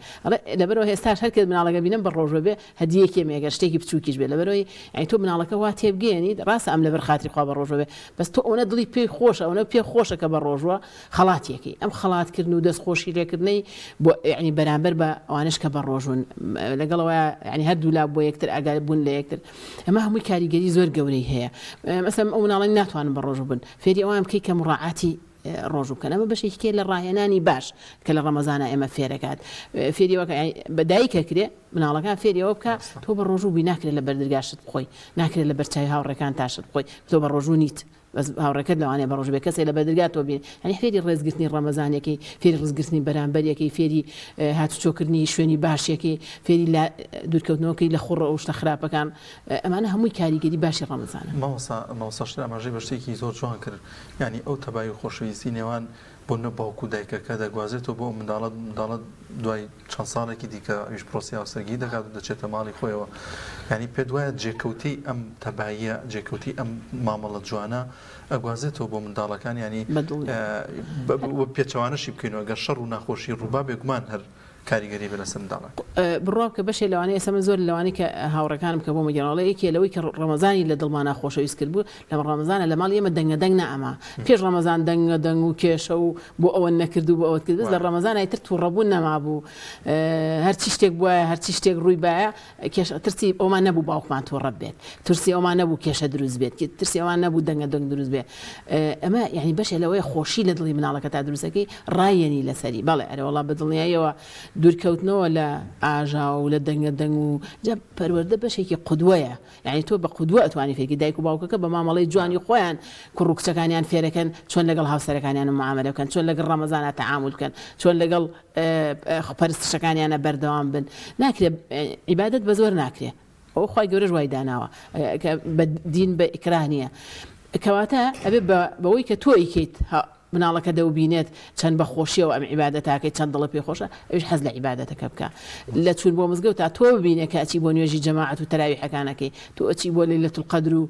لەبەرەوە هێستاش هەر کە مناڵەکە بینم بە ڕۆژوە بێ هەدیەکی مێگەر شتێکی بچووکیش بێ لەبەرەوەی يعني تو مناڵەکە وا تێبگەێنیت ڕاستە ئەم لەبەر خاتری خوا بە ڕۆژوە بێ بەس تۆ ئەوە دڵی پێی خۆشە ئەوە پێ خۆشە کە بە ڕۆژوە خەڵاتیەکەی ئەم خەڵاتکردن و دەستخۆشی لێکردنەی بۆ ینی بەرامبەر بە ئەوانش کە بە ڕۆژون لەگەڵەوە ینی هەردوو لا بۆ یەکتر ئاگار بوون لە یەکتر ئەمە هەمووی کاریگەری زۆر گەورەی هەیە مەسەڵەن ئەو مناڵانی ناتوانن بە ڕۆژوو بن فێری ئەوان بکەی کە مڕاعاتی ڕۆژوو بکەن ئەمە بەشێکی لە ڕاهێنانی باش کە لە ڕەمەزانە ئێمە فێرەکات فێریەوە بەدایکە کرێ مناڵەکان فێریەوە بکە تۆ بە ڕۆژوو بی ناکرێت لە بەردرگاشت بخۆی ناکرێت لە بەرچاوی هاوڕێکان تاشت بخۆی تۆ بە ڕۆژوو نیت بەس هاوڕێکەت لەوانەیە بە ڕۆژ بێ کەسێک لە بەردرگات تۆ بین هەنی فێری ڕێزگرتنی ڕەمەزانێکی فێری ڕزگرتنی بەرامبەرێکی فێری هاتوچۆکردنی شوێنی باشێکی فێری لە دوورکەوتنەوەکەی لە خوڕە و شتە خراپەکان ئەمانە هەمووی کاریگەری باشی ڕەمەزانە ماوەسا ئەماژەی بە شتێکی زۆر جوان کرد ینی ئەو تەبای و خۆشەویستی نێوان بۆ نە باوکو دایکەکە دەگوازێتەوە بۆ منداڵەت دوای چەند ساڵێکی دیکە ئەویش پرۆسی هاوسەرگی دەکات و دەچێتە ماڵی خۆیەوە ینی پێ دوایە جێکەوتی ئەم تەباییە جێکەوتی ئەم مامەڵە جوانە ئەگوازێتەوە بۆ منداڵەکان ینی پێچەوانەشی بکەینەوە گەر شەڕ و ناخۆشی ڕووبا بێگومان هەر کاریگەری بە لەسەر منداڵە بڕۆ کە بەشێ لەوانەیە ئێستا من زۆر لەوانەی کە هاوڕەکانم کە بۆ مەگەڕاڵەیەکی لەوەی کە ڕەمەزانی لە دڵمانە خۆشەویست کرد بوو لە ڕەمەزانە لە ماڵ ئێمە دەنگە دەنگ نەئەما پێش ڕەمەزان دەنگە دەنگ و کێشە و بۆ ئەوە نەکرد و بۆ ئەوەت کرد لە ڕەمەزان ئیتر تووڕەبوون نەما بوو هەرچی شتێک بووە هەرچی شتێک ڕووی باە ترسی ئەومان نەبوو باوکمان تووڕە بێت ترسی ئەومان نەبوو کێشە دروست بێت ترسی ئەوان نەبوو دەنگە دەنگ دروست بێت ئەمە یعنی بەشێ لەوەی خۆشی لە دڵی مناڵەکە تا دروستەکەی ڕایەنی لەسەری بەڵێ ئەرێ وەڵا بەدڵنیاییەوە دوورکەوتنەوە لە ئاژا و لە دەنگە دەنگ و جا پەروەردە بەشێکی قودوەیە یعنی تۆ بە قودوە ئەتوانی فێرکی دایک و باوکەکە بە مامەڵەی جوانی خۆیان کوڕ و کچەکانیان فێرەکەن چۆن لەگەڵ هاوسەرەکانیان معاملە بکەن چۆن لەگەڵ ڕەمەزانە تەعامل بکەن چۆن لەگەڵ پەرستشەکانیانە بەردەوام بن ناکرێت عیبادەت بە زۆر ناکرێت ئەو خوای گەورەش وای داناوە کە بە دین بە ئیکراه نییە کەواتە ئەبێ بەوەی کە تۆ ئیکەیت مناڵەکە دەوبینێت چەند بەخۆشیەوە ئەم عیبادەتاکەی چەند دڵە پێ خۆشە ئەوش حەز لە عیبادەتەکە بکە لە چون بۆ مزگەوت تا تۆ ببینێت کە ئەچی بۆ نوێژی جەماعەت و تەراویحەکانەکەی تۆ ئەچی بۆ لەیلەتول قەدر و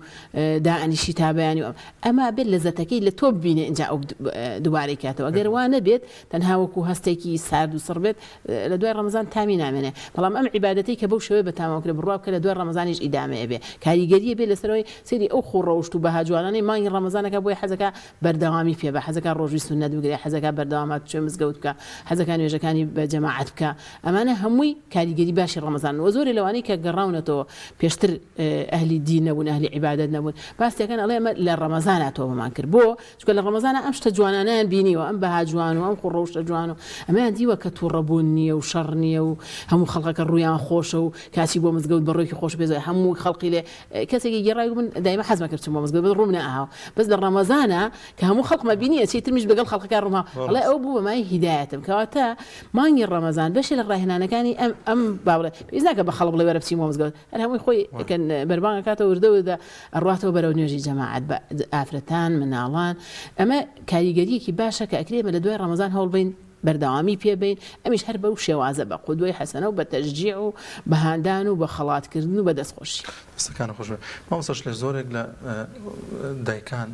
دائنیشی تابیانی و ئەمە بێت لەزەتەکەی لە تۆ ببینێ اینجا ئەو دووبارەی کاتەوە ئەگەر وا نەبێت تەنها وەکو هەستێکی سارد و سڕ بێت لە دوای ڕەمەزان تامی نامێنێ بەڵام ئەم عیبادەتی کە بەو شێوەیە بەتاماوکرێ بڕوا بکە لە دوای ڕەمەزانیش ئیدامەیە بێ کاریگەریە بێ لەسەرەوەی سەیری ئەو خۆڕەوشت و بەهاجوانانەی مانگی ڕەمەزانەکە بۆی حەزەکە بەردەوامی پێ بە حەزەکە ڕۆژی سونەت بگرێ حەزەکە بەردەوامات بچێ مزگەوت بکە حەزەکە نوێژەکانی بە جەماعەت بکە ئەمانە هەمووی کاریگەری باشی ڕەمەزان و زۆری لەوانەی کە گەڕاونەتەوە پێشتر ئەهلی دین نەبوون ئەهلی عیبادەت نەبوون باسیەکان ئەڵێ ئەمە لە ڕەمەزانە تۆمەمان کرد بۆ چونکە لە ڕەمەزانە ئەم شتە جوانانیان بینیوە ئەم بەهاجوان و ئەم خۆڕەوشتە جوان و ئەمەیان دیوە کە تووڕەبوون نییە و شەڕ نییە و هەموو خەڵکەکە ڕویان خۆشە و کاچی بۆ مزگەوت بەڕێکی خۆش بێزە هەموو خەڵقی لێ کەسێکی گێڕای من دایمە حەزمە کرد بۆ مزگەوت ڕوو نەئاوە بەس لە ڕەمەزانە کە هەموو خەڵکمە بینیە چی ترمیش بەگەڵ خەڵکەکە ڕووما بەڵێ ئەو بوو بەمای هیدایەتم کەواتە مانگی ڕەمەزان بەشی لە ڕاهێنانەکانی ئەم باوڵێ پێویست ناکە بە خەڵک بڵێ وەرە بچین بۆ مزگەوت هەر هەمووی خۆی بەربانگ ئەکاتەوە وردەوەدا ئەڕواتەوە بەرەو نوێژی جەماعەت بە ئافرەتان مناڵان ئەمە کاریگەریەکی باشە کە ئەکرێمە لە دوای ڕەمەزان هەوڵبین بەردەوامی پێبین ئەمیش هەر بەو شێوازە بە قودوەی حەسەنە و بە تەشجیع و بەهاندان و بە خەڵاتکردن و بە دەستخۆشی دەستەکان خۆش مامۆستاش لە زۆرێک لە دایکان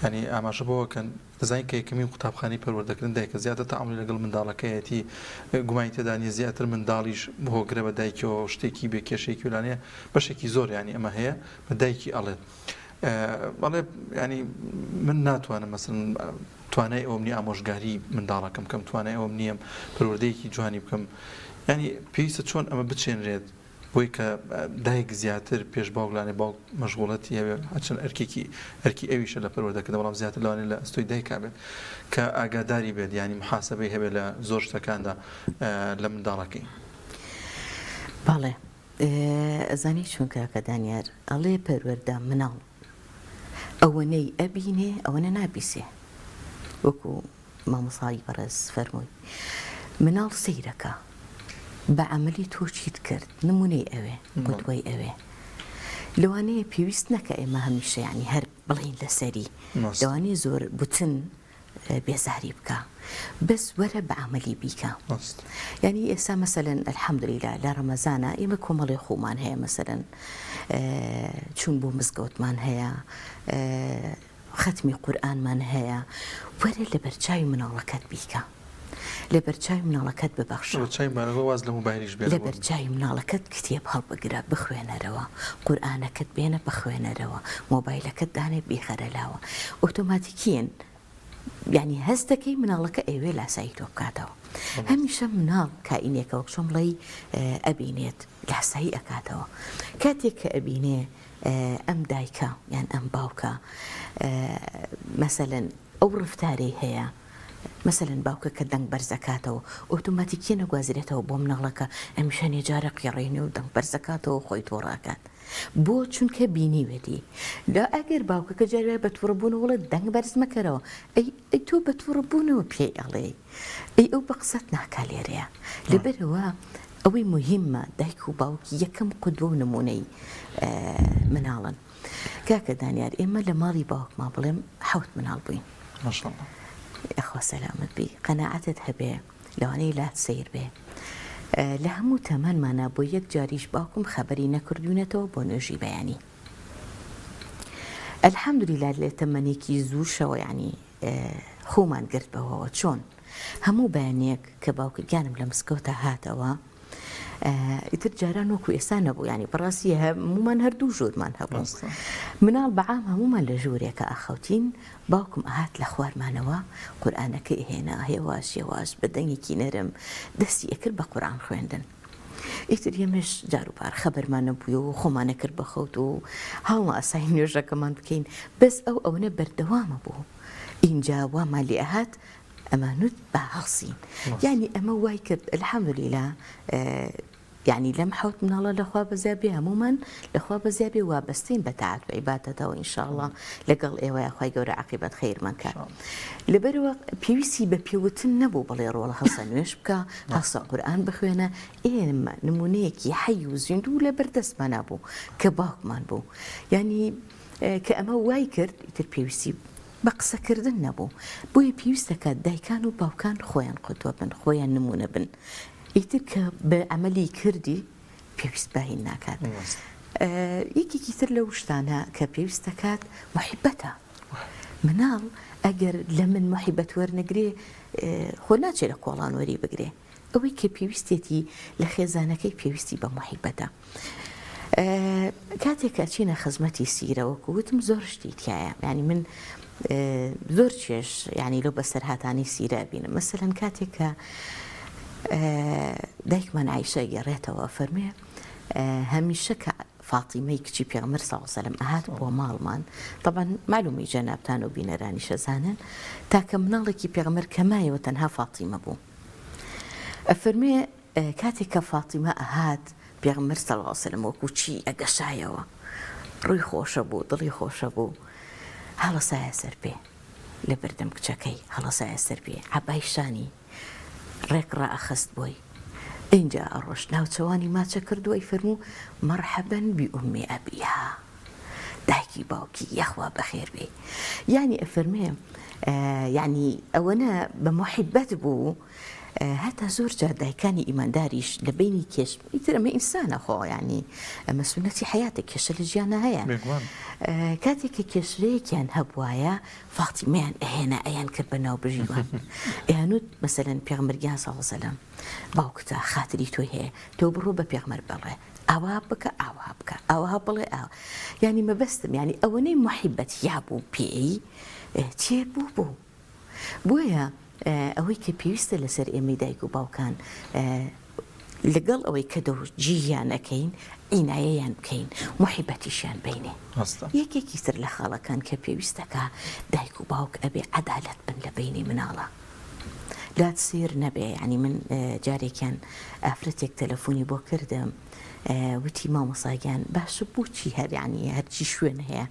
ینی ئاماژە بۆکەن دەزانین کە یەکەمین قوتابخانەی پەروەردەکردن دایکە زیاتر تەعاملی لەگەڵ منداڵەکەیەتی گومانی تێدانی زیاتر منداڵیش هۆگرە بە دایکەوە شتێکی بێ کێشەیەکی ولانەیە بەشێکی زۆر ینی ئەمە هەیە بە دایکی ئەڵێت بەڵێ ینی من ناتوانم مەسن توانای ئەوم نیە ئامۆژگاری منداڵەکەم کەم توانای ئەوم نییەم پەروەردەیەکی جوانی بکەم ینی پێویستە چۆن ئەمە بچێنرێت بۆی کە دایک زیاتر پێش باوگلانێ باوک مەشغوڵەتی هەبێ هەرچەند ئەرکی ئەویشە لە پەروەردەکەدا بەڵام زیاتر لەوانێت لە ئەستۆی دایکا بێت کە ئاگاداری بێت ینی محاسبەی هەبێت لە زۆر شتەکاندا لە منداڵەکەی باڵێ ئەزانی چونکە کە دانیار ئەڵێ پەروەردە مناڵ ئەوەنەی ئەبینێ ئەوەنە نابیسێ وەکو مامۆسای بەڕێز فەرمووی مناڵ سەیرەکە بە عەمەلی تۆ چیت کرد نمونەی ئەوێ قودوەی ئەوێ لەوانەیە پێویست نەکە ئێمە هەمیشە ینی هەر بڵین لەسەری لەوانەیە زۆر بوتن بێزاری بکە بەس وەرە بە عەمەلی بیکە ینی ئێستا مەسەلەن ئەلحەمدولیلا لە ڕەمەزانە ئێمە کۆمەڵی خۆمان هەیە مەسەلەن چوون بۆ مزگەوتمان هەیە ختمی قورئانمان هەیە وەرە لە بەرچاوی مناڵەکەت بیکە لە بەرچاوی مناڵەکەت ببەخشە لە بەرچاوی مناڵەکەت کتێب هەڵبگرە بخوێنەرەوە قورئانەکەت بێنە بخوێنەرەوە مۆبایلەکەت دانێ بێخەرەلاوە ئۆتۆماتیکیەن یعنی هەستەکەی مناڵەکە ئەوێ لاسایی تۆ بکاتەوە هەمیشە مناڵ کائینێکە وەک چۆن بڵێ ئەبینێت لاسایی ئەکاتەوە کاتێک کە ئەبینێ ئەم دایکە یان ئەم باوکە مەسەلەن ئەو ڕفتارەی هەیە مەسەلەن باوکە کە دەنگ بەرزەکاتەوە ئۆتۆماتیکیە نەگوازرێتەوە بۆ مناڵەکە ئەمیشە نێجارە قیڕێنێ و دەنگ بەرزەکاتەوە خۆی تۆڕاکات بۆ چونکە بینیوێتی لا ئەگەر باوکەکە جاروای بە تووڕەبوون وڵێت دەنگ بەرز مەکەرەوە ئەی تۆ بە تووڕەبوونەوە پێی ئەڵێ ئەی ئەو بە قسەت ناکا لێرەیە لەبەرەوە ئەوەی مهمە دایک و باوکی یەکەم قودوە و نمونەی مناڵن کاکە دانیار ئێمە لە ماڵی باوکمان بڵێم 7 مناڵ بووین ماشەڵڵا ئەخوا سەلامت بی قەناعەتت هەبێ لەوانەی لات سیر بێ لە هەموو تەمەنمانە بۆ یەک جاریش باوکم خەبەری نەکردوونەتەوە بۆ نوێژی بەیانی ئەلحەمدولیلا لێ تەمەنێکی زووشەوە ینی خۆمان گرت بەوەوە چۆن هەموو بەیانێک کە باوکە گیانم لە مسکەوتە هاتەوە ئیتر جاران وەکو ئێستا نەبوو ینی بەڕاستی هەمومان هەردوو ژوورمان هەبوو مناڵ بەعام هەمومان لە ژوورێکە ئاخەوتین باوکم ئاهات لە خوارمانەوە قورئانەکەی هێنا هێواش هێواش بە دەنگێکی نەرم دەستی ئەکرد بە قورئان خوێندن ئیتر ئێمەش جاروبار خەبەرمان نەبووە و خۆمانە کرد بە خەوت و هەڵمە ئاسای نوێژەکەمان بکەین بەس ئەوەنە بەردەوامە بوو ئینجا وامان لێ ئاهات ئەمانوت بە هەڵسین یعنی ئەمە وای کرد الحەمدولیلا یعنی لەم 7 مناڵە لەخوا بەزیابێ هەمومان لەخوا بەزیابێ وابەستین بە تاعات و عیبادەتەوە ئینشاءڵڵا لەگەڵ ئێوەیە خوای گەورە عاقیبەت خەیرمان کات لەبەرەوە پێویستی بە پێوتن نەبوو بڵێ ڕۆڵە هەڵسە نوێش بکە هەڵسە قورئان بخوێنە ئێمە نمونەیەکی حەی و زیندوو لە بەردەستمان بوو کە باوکمان بوو یعنی کە ئەمە وای کرد ئیتر پێویستی بە قسەکردن نەبوو بۆیە پێویستەکە دایکان و باوکان خۆیان قوتوە بن خۆیان نمونە بن ئیتر کە بە عملی کردی پێویست باهین ناکات یەکێکی تر لەو شتانە کە پێویست دەکات محیبەتە مناڵ ئەگەر لە من محیبەت وەرنەگرێ خۆ ناچێت لە کۆڵان وەری بگرێ ئەوەی کە پێویستێتی لە خێزانەکەی پێویستی بە محیبەتە کاتێک ئەچینە خزمەتی سیرەوەکو وتم زۆر شتی تایە ینی من زۆر چێش ینی لەو بەسەرهاتانی سیرە بینم مەسەلەن کاتێک کە دایکمان عایشە گەڕێتەوە فەرمێ هەمیشە کە فاتیمەی کچی پێغەمبەر صلی الله علیه و سلم ئەهات بۆ ماڵمان طبعا معلومی جەنابتان و بینەرانی شەزانن تاکە مناڵێکی پێغەمبەر کەمایەوە تەنها فاتیمە بوو ئەفەرمێ کاتێک کە فاتیمە ئەهات پێغەمبەر صلی الله علیه و سلم وەکو چی ئەگەشایەوە ڕووی خۆشە بوو دڵی خۆشە بوو هەڵەسایە سەر پێ لە بەردەم کچەکەی هەڵەسایە سەر پێ عەبای شانی ڕێک ڕائەخەست بۆی اینجا ئەڕۆژ ناوچەوانی ماچە کردووەی فەرموو مەرحەبەن بیئومی ئەبیها دایکی باوکی یەخوا بەخێر بێ یعنی ئەفەرمێ یعنی ئەوەنە بە محیبەت بوو هەتا زۆر جار دایکانی ئیمانداریش لە بینی کێش ئیتر ئەمە ئینسانە خۆ ینی ئەمە سونەتی حیاتە کێشە لە ژیانە هەیە کاتێک کە کێشەیەکیان هەبوایە فاتیمەیان ئەهێنا ئەیان کرد بە ناو بژیوان ئەیانوت مەسەلەن پێغەمبەر صلی الله علیه و سلم باوکتە خاتری تۆی هەیە تۆ بڕۆ بە پێغەمبەر بڵێ ئەوە بکە ئەوە بکە ئەوە بڵێ ئەو ینی مەبەستم ینی ئەوەنەی محیبەت یا بوو پێی چێ بوو بۆیە ئەوەی کە پێویستە لەسەر ئێمەی دایک و باوکان لەگەڵ ئەوەی کە دەوجییان ئەەکەین ئینایەیان بکەین محیبەتیشیان بینێ یەکێکی تر لە خاڵەکان کە پێویستەکە دایک و باوک ئەبێ عەدالەت بن لە بینی مناڵە لات سیر نەبێ ینی من جارێکیان ئافرەتێک تەلەفۆنی بۆ کردم وتی مامۆساگیان باشە بۆچی هەر ینی هەرچی شوێن هەیە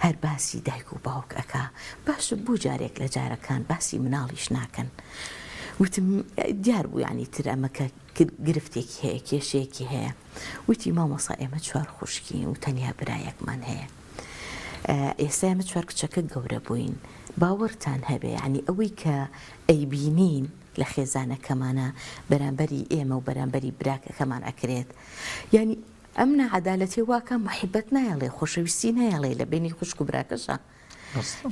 هەر باسی دایک و باوک ئەکا باشە بۆ جارێک لە جارەکان باسی مناڵیش ناکەن وتم دیار بوو ینی تر ئەمەکە گرفتێکی هەیە کێشەیەکی هەیە وتی مامۆسا ئێمە چوار خوشکین و تەنیا برایەکمان هەیە ئێستا ئێمە چوار کچەکە گەورە بووین باوەڕتان هەبێ ینی ئەوەی کە ئەیبینین لە خێزانەکەمانە بەرامبەری ئێمە و بەرامبەری براکەکەمان ئەکرێت یعنی ئەم نەعەدالەتی واکە محیبەت نایەڵێ خۆشەویستی نایەڵێ لە بینی خوشک و براکەشە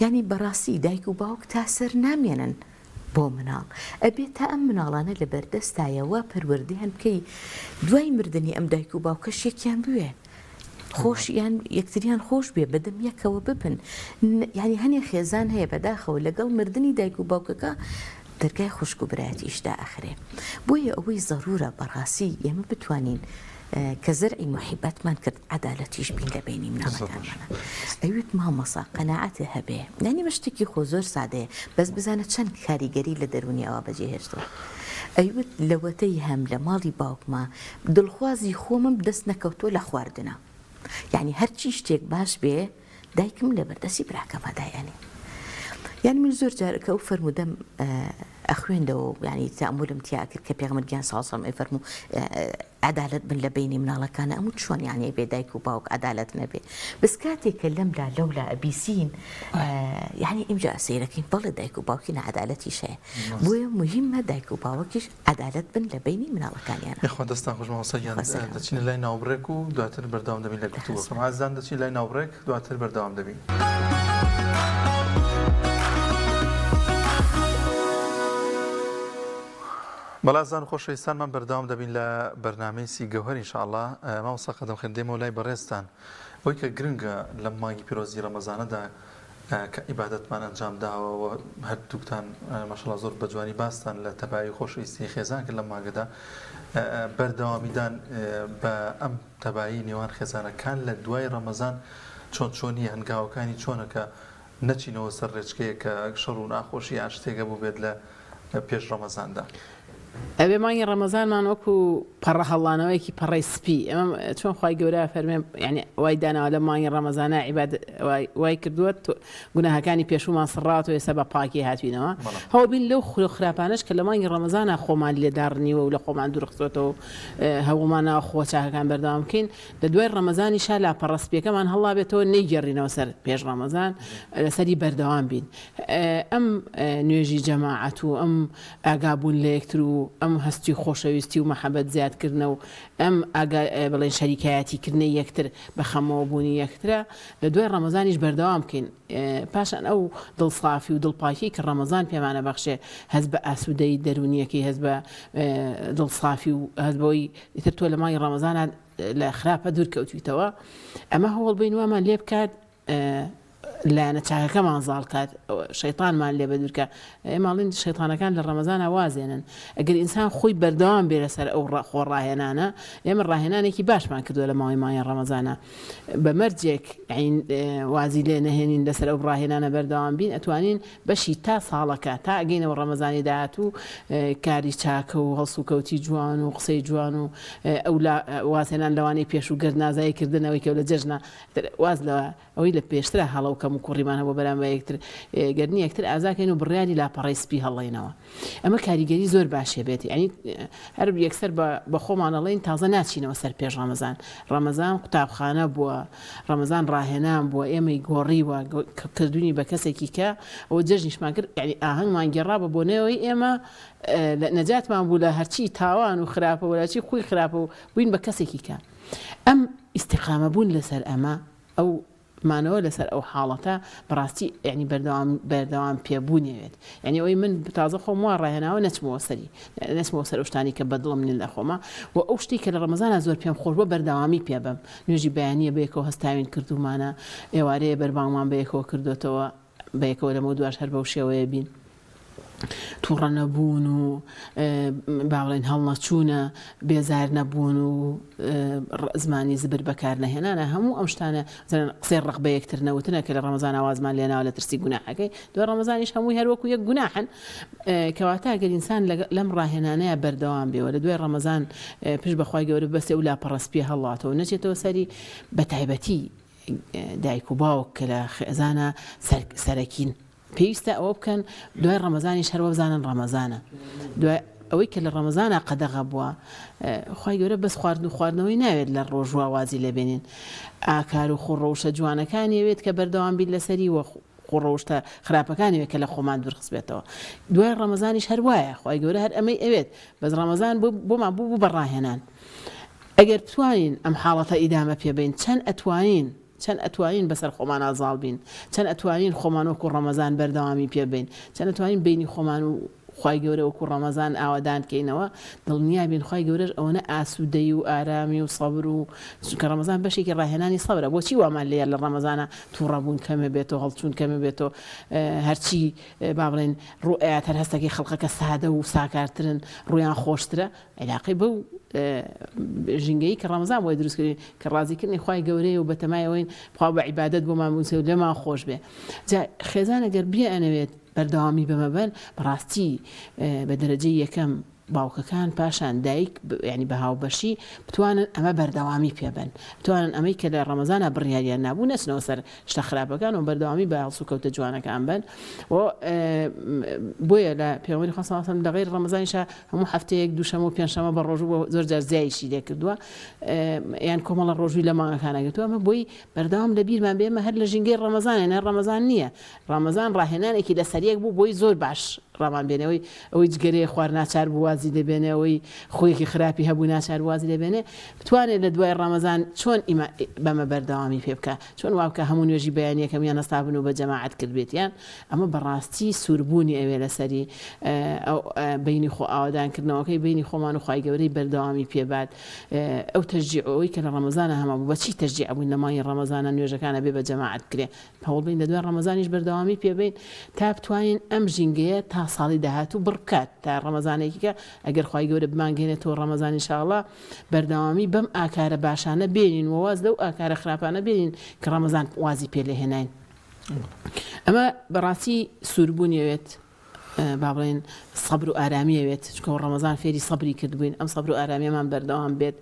یعنی بەڕاستی دایک و باوک تا سەر نامێنن بۆ مناڵ ئەبێت تا ئەم مناڵانە لە بەردەستایەوە پەروەردەیان بکەی دوای مردنی ئەم دایک و باوکەش یەکیان بوێ خۆشیان یەکتریان خۆش بێ بەدەم یەکەوە ببن یعنی هەنێ خێزان هەیە بەداخەوە لەگەڵ مردنی دایک و باوکەکە دەرگای خوشک و برایەتیشدا ئەخرێ بۆیە ئەوەی زەڕورە بەڕاستی ئێمە بتوانین کە زەرعی محیبەتمان کرد عەدالەتیش بین لە بینی مناڵەکانمانە ئەوێت مامۆسا قەناعەتە هەبێ نانی مە شتێکی خۆ زۆر سادەیە بەس بزانە چەند کاریگەری لە دەرونی ئەوە بەجێهێشتەوە ئەوێت لەوەتەی هەم لە ماڵی باوکما دڵخوازی خۆمم دەست نەکەوتۆ لە خواردنە یعنی هەرچی شتێک باش بێ دایکم لە بەردەستی براکەمەدایانی یعنی من زۆر جارەکە ئەو فەرمودەم ئەخوێندەوە ینی تەئەمولم تیا کرد کە پێغەمبەر صلی الله علیه و سلم فەرموو عەدالەت بن لە بینی مناڵەکانە ئەموو چۆن یعنی بێ دایک و باوک عەدالەت نەبێ بەس کاتێککە لەملا لەولا ئەبیسین یعنی ئینجا سەیرەکەین بەڵێ دایک و باوکی نەعەدالەتیش هەیە بۆیە مهمە دایک و باوکیش عەدالەت بن لە بینی مناڵەکانیانە یخوا دەستان خۆش مامۆساگیان دەچین لای ناوبڕێک و دواتر بەردەوام دەبین لە گفتوگۆ ئازان دەچین لای ناوبڕێک دواتر بەردەوام دەبین بەڵازان خۆشەویستانمان بەردەوام دەبین لە بەرنامەی سی گەوهەر ئینشاءالله مامۆستا قەدەم خێندێمەوە لای بەڕێزتان ئەوەی کە گرنگە لە مانگی پیرۆزی ڕەمەزانەدا کە عیبادەتمان ئەنجام داوە هەردووکتان ماشەڵڵا زۆر بەجوانی باستان لە تەبایی خۆشەویستی خێزان کرد لە مانگەدا بەردەوامیدان بە ئەم تەبایی نێوان خێزانەکان لە دوای ڕەمەزان چۆنی هەنگاوەکانی چۆنەکە نەچینەوە سەر ڕێچکەیە کە شەڕ و ناخۆشی یان شتێکە بوو بێت لە پێش ڕەمەزاندا ئەبێ مانگی ڕەمەزانمان وەکو پەڕە هەڵانەوەیەکی پەڕی سپی ئەمە چۆن خی گەورە فەرمێ یعنی وای داناوە لە مانگی ڕەمەزانە عیباد وای کردووە گوناهەکانی پێشومان سڕات و ئێستا بە پاکی هاتوینەوە هەوڵ بین لەو خراپانش کە لە مانگی ڕەمەزانە خۆمان لێداڕنیوە و لە خۆمان دوورخستۆتەوە هەوڵمانەوە خۆچاکەکان بەردەوام بکەین لە دوای ڕەمەزانی شا لا پەڕەسپیەکەمان هەڵا بێتەوە نەیگەڕینەوە سەر پێش ڕەمەزان لەسەری بەردەوام بین ئەم نوێژی جەماعەت و ئەم ئاگابوون لە یەکتر و ئەم هەستی خۆشەویستی و مەحەبەت زیادکردنە و ئەم بڵێن شەریکایەتیکردنی یەکتر بە خەمەوە بوونی یەکترە لە دوای ڕەمەزانیش بەردەوام بکەین پاشان ئەو دڵسافی و دڵپاکی کە ڕەمەزان پێمانە بەخشێ هەست بە ئاسوودەی دەرونیەکەی هەست بە دڵسافی و هەست بەوەی ئیتر تۆ لە مانگی ڕەمەزانە لە خراپە دوورکەوتویتەوە ئەمە هەوڵ بین وامان لێ بکات لایەنە چاکەکەمان زاڵ کات شەیطانمان لێ بەدوورکە ئێماڵین شەیطانەکان لە ڕەمەزانە وازێنن ئەگەر ئینسان خۆی بەردەوام بێ لەسەر ئەو خۆڕاهێنانە ئێمە ڕاهێنانێکی باشمان کردووە لە ماوەی مایە ڕەمەزانە بە مەرجێک وازی لێ نەهێنین لەسەر ئەو ڕاهێنانە بەردەوام بین ئەتوانین بەشی تا ساڵەکە تا ئەگەینەوە ڕەمەزانی داهاتوو کاری چاکە و هەڵسو کەوتی جوان و قسەی جوان و ئەو وازێنان لەوانەی پێش و گەر نازایی کردنەوەی کە لە جەژنە واز لەوە ئەوەی لە پێشترە هەڵەوکەم و کوڕیمان هەبوو بەرام بە یەکتر گەرنی یەکتر ئازاکەین و بڕیانی لاپەڕی سپی هەڵێنەوە ئەمە کاریگەری زۆر باشێ بێتی ئەنی هەر یەکسەر بە خۆمانەڵێن تازە ناچینەوە سەر پێش ڕەمەزان ڕەمەزان قوتابخانە بووە ڕەمەزان ڕاهێنان بووە ئێمەی گۆڕیوە کردوونی بە کەسێکی کە ئەوە جەژنیشمان کرد یعنی ئاهەنگمان گێڕا بە بۆنەوەی ئێمە نەجاتمان بوو لە هەرچی تاوان و خراپە وەلاچی خۆی خراپە و بووین بە کەسێکی کە ئەم ئیستیقامە بوون لەسەر ئەمە ئەو مانەوە لەسەر ئەو حاڵەتە بەڕاستی یعنی بەردەوام پێبوونیوێت یعنی ئەوی من تازە خۆم وا ڕاهێناوە نەچمەوە سەر شتانی کە بەدڵم نین لە خۆمە و ئەو شتی کە لە ڕەمەزانە زۆر پێم خۆش بە بەردەوامی پێبم نوێژی بەیانیە بەیەکەوە هەستاوین کردومانە ئێوارەیە بەربانگمان بەیەکەوە کردوێتەوە بەیەکەوە لەمە دواش هەر بەو شێوەیە بین تووڕە نەبوون و باڵێن هەڵنەچوونە بێزار نەبوون و زمانی زبر بەکار نەهێنانە هەموو ئەم شتانە قسەی ڕق بە یەکتر نەوتنە کە لە ڕەمەزان ئاوازمان لێناوە لە ترسی گوناحەکەی دوای ڕەمەزانیش هەمووی هەروەکو یەک گوناحن کەواتە ئەگەر ئینسان لەم ڕاهێنانەیە بەردەوام بێەوە لە دوای ڕەمەزان پشت بەخوای گەورە بەستێ و لاپەڕەسپی هەڵاتەوە نەچێتەوە سەری بە تایبەتی دایک و باوک کە لە خێزانە سەرەکین پێویستە ئەوە بکەن دوای ڕەمەزانی شەروە بزانن ڕەمەزانە دوای ئەوەی کە لە ڕەمەزانە قەدەغە بووە خی گەورە بەس خواردن و خواردنەوەی ناوێت لە ڕۆژوە وازی لێبێنین ئاکار و خوڕەوشە جوانەکانی ئەوێت کە بەردەوام بیت لەسەری وە خوڕەوشتە خراپەکانیوێت کە لە خۆمان دوورخسبێتەوە دوای ڕەمەزانیش هەر وایە خی گەورە هەر ئەمەی ئەوێت بەس ڕەمەزان بۆمان بوو بەڕاهێنان ئەگەر بتوانین ئەم حاڵەتە ئیدامە پێبین چەند ئەتوانین بەسەر خۆمان ئازاڵ بین چەند ئەتوانین خۆمان وەکو ڕەمەزان بەردەوامی پێبین چەند ئەتوانین بینی خۆمان و خی گەورە وەکو ڕەمەزان ئاوادان کەینەوە دڵنیا بین خی گەورەش ئەوەنە ئاسوودەی و ئارامی و سەبر و کە ڕەمەزان بەشێکی ڕاهێنانی سەبرە بۆچی وامان لێ لە ڕەمەزانە تووڕەبوون کەمە بێتەوە هەڵچوون کەمە بێتەوە هەرچی با بڵێن ڕوئات هەر هەستێکی خەڵقەکە سادە و ساکارترن ڕویان خۆشترە علاقی بەو ژینگەی کە ڕەمەزان بۆی دروستکردی کە ڕازیکردنی خی گەورەیە و بەتەمایەوەین خوا بە عیبادەت بۆمان بووسێ و لێمان خۆش بێ جا خێزانە گەر بیە ئەنەوێت بەردەوامی بەمەبەن بەڕاستی بە دەرەجەی یەکەم باوکەکان پاشان دایک ینی بە هاوبەشی بتوانن ئەمە بەردەوامی پێبن بتوانن ئەمەی کە لە ڕەمەزانە بڕیاریان نابوو نەچنەوە سەر شتە خراپەکان و بەردەوامی بە هەڵسوکەوتە جوانەکان بن و بۆیە لە پێغەمبەری خوا صلی الله علیه و سلم لە غەیری ڕەمەزانیشە هەموو هەفتەیەک دووشەمە و پێنجشەمە بە ڕۆژوو زۆر جار زیایشی لێ کردووە یان کۆمەڵە ڕۆژووی لە مانگەکانە گرتووە ئەمە بۆی بەردەوام لە بیرمان بێمە هەر لە ژینگەی ڕەمەزانە نە ڕەمەزان نییە ڕەمەزان ڕاهێنانێکی لەسەریەک بوو بۆی زۆر باش ڕامان بێنەوەی ئەوەی جگەرەیە خوار ناچار بوازی دەبێنەوەی خۆیەکی خراپی هەبوو ناچار وازی دەبێنێ بتوانێت لە دوای ڕەمەزان چۆن بەمە بەردەوامی پێ بکە چۆن وابکە هەموو نوێژی بەیانیەکەم یان نەستابن و بە جەماعەت کرد بێتیان ئەمە بەڕاستی سووربوونی ئەوێ لەسەری بینی خۆ ئاوادانکردنەوەکەی بینی خۆمان و خی گەورەی بەردەوامی پێبات ئەو تەشجیعەوەی کە لە ڕەمەزانە هەمە بوو بەچی تەشجیع بووین لە مای ڕەمەزانە نوێژەکانە بێ بە جەماعەت کرێ هەوڵ بین لە دوای ڕەمەزانیش بەردەوامی پێبین تا بتوانین ئەم ژینگەیە تا ساڵی داهاتوو بڕکات تا ڕەمەزانێکی کە ئەگەر خی گەورە بمانگەێنێتەوە ڕەمەزانی ئینشاءڵڵا بەردەوامی بەم ئاکارە باشانە بێنین وواز لەو ئاکارە خراپانە بێنین کە ڕەمەزان وازی پێ لێهێنین ئەمە بەڕاستی سووربوونیەوێت با بڵێن سەبر و ئارامیەوێت چکە ڕەمەزان فێری سەبری کردبووین ئەم سەبر و ئارامیەمان بەردەوام بێت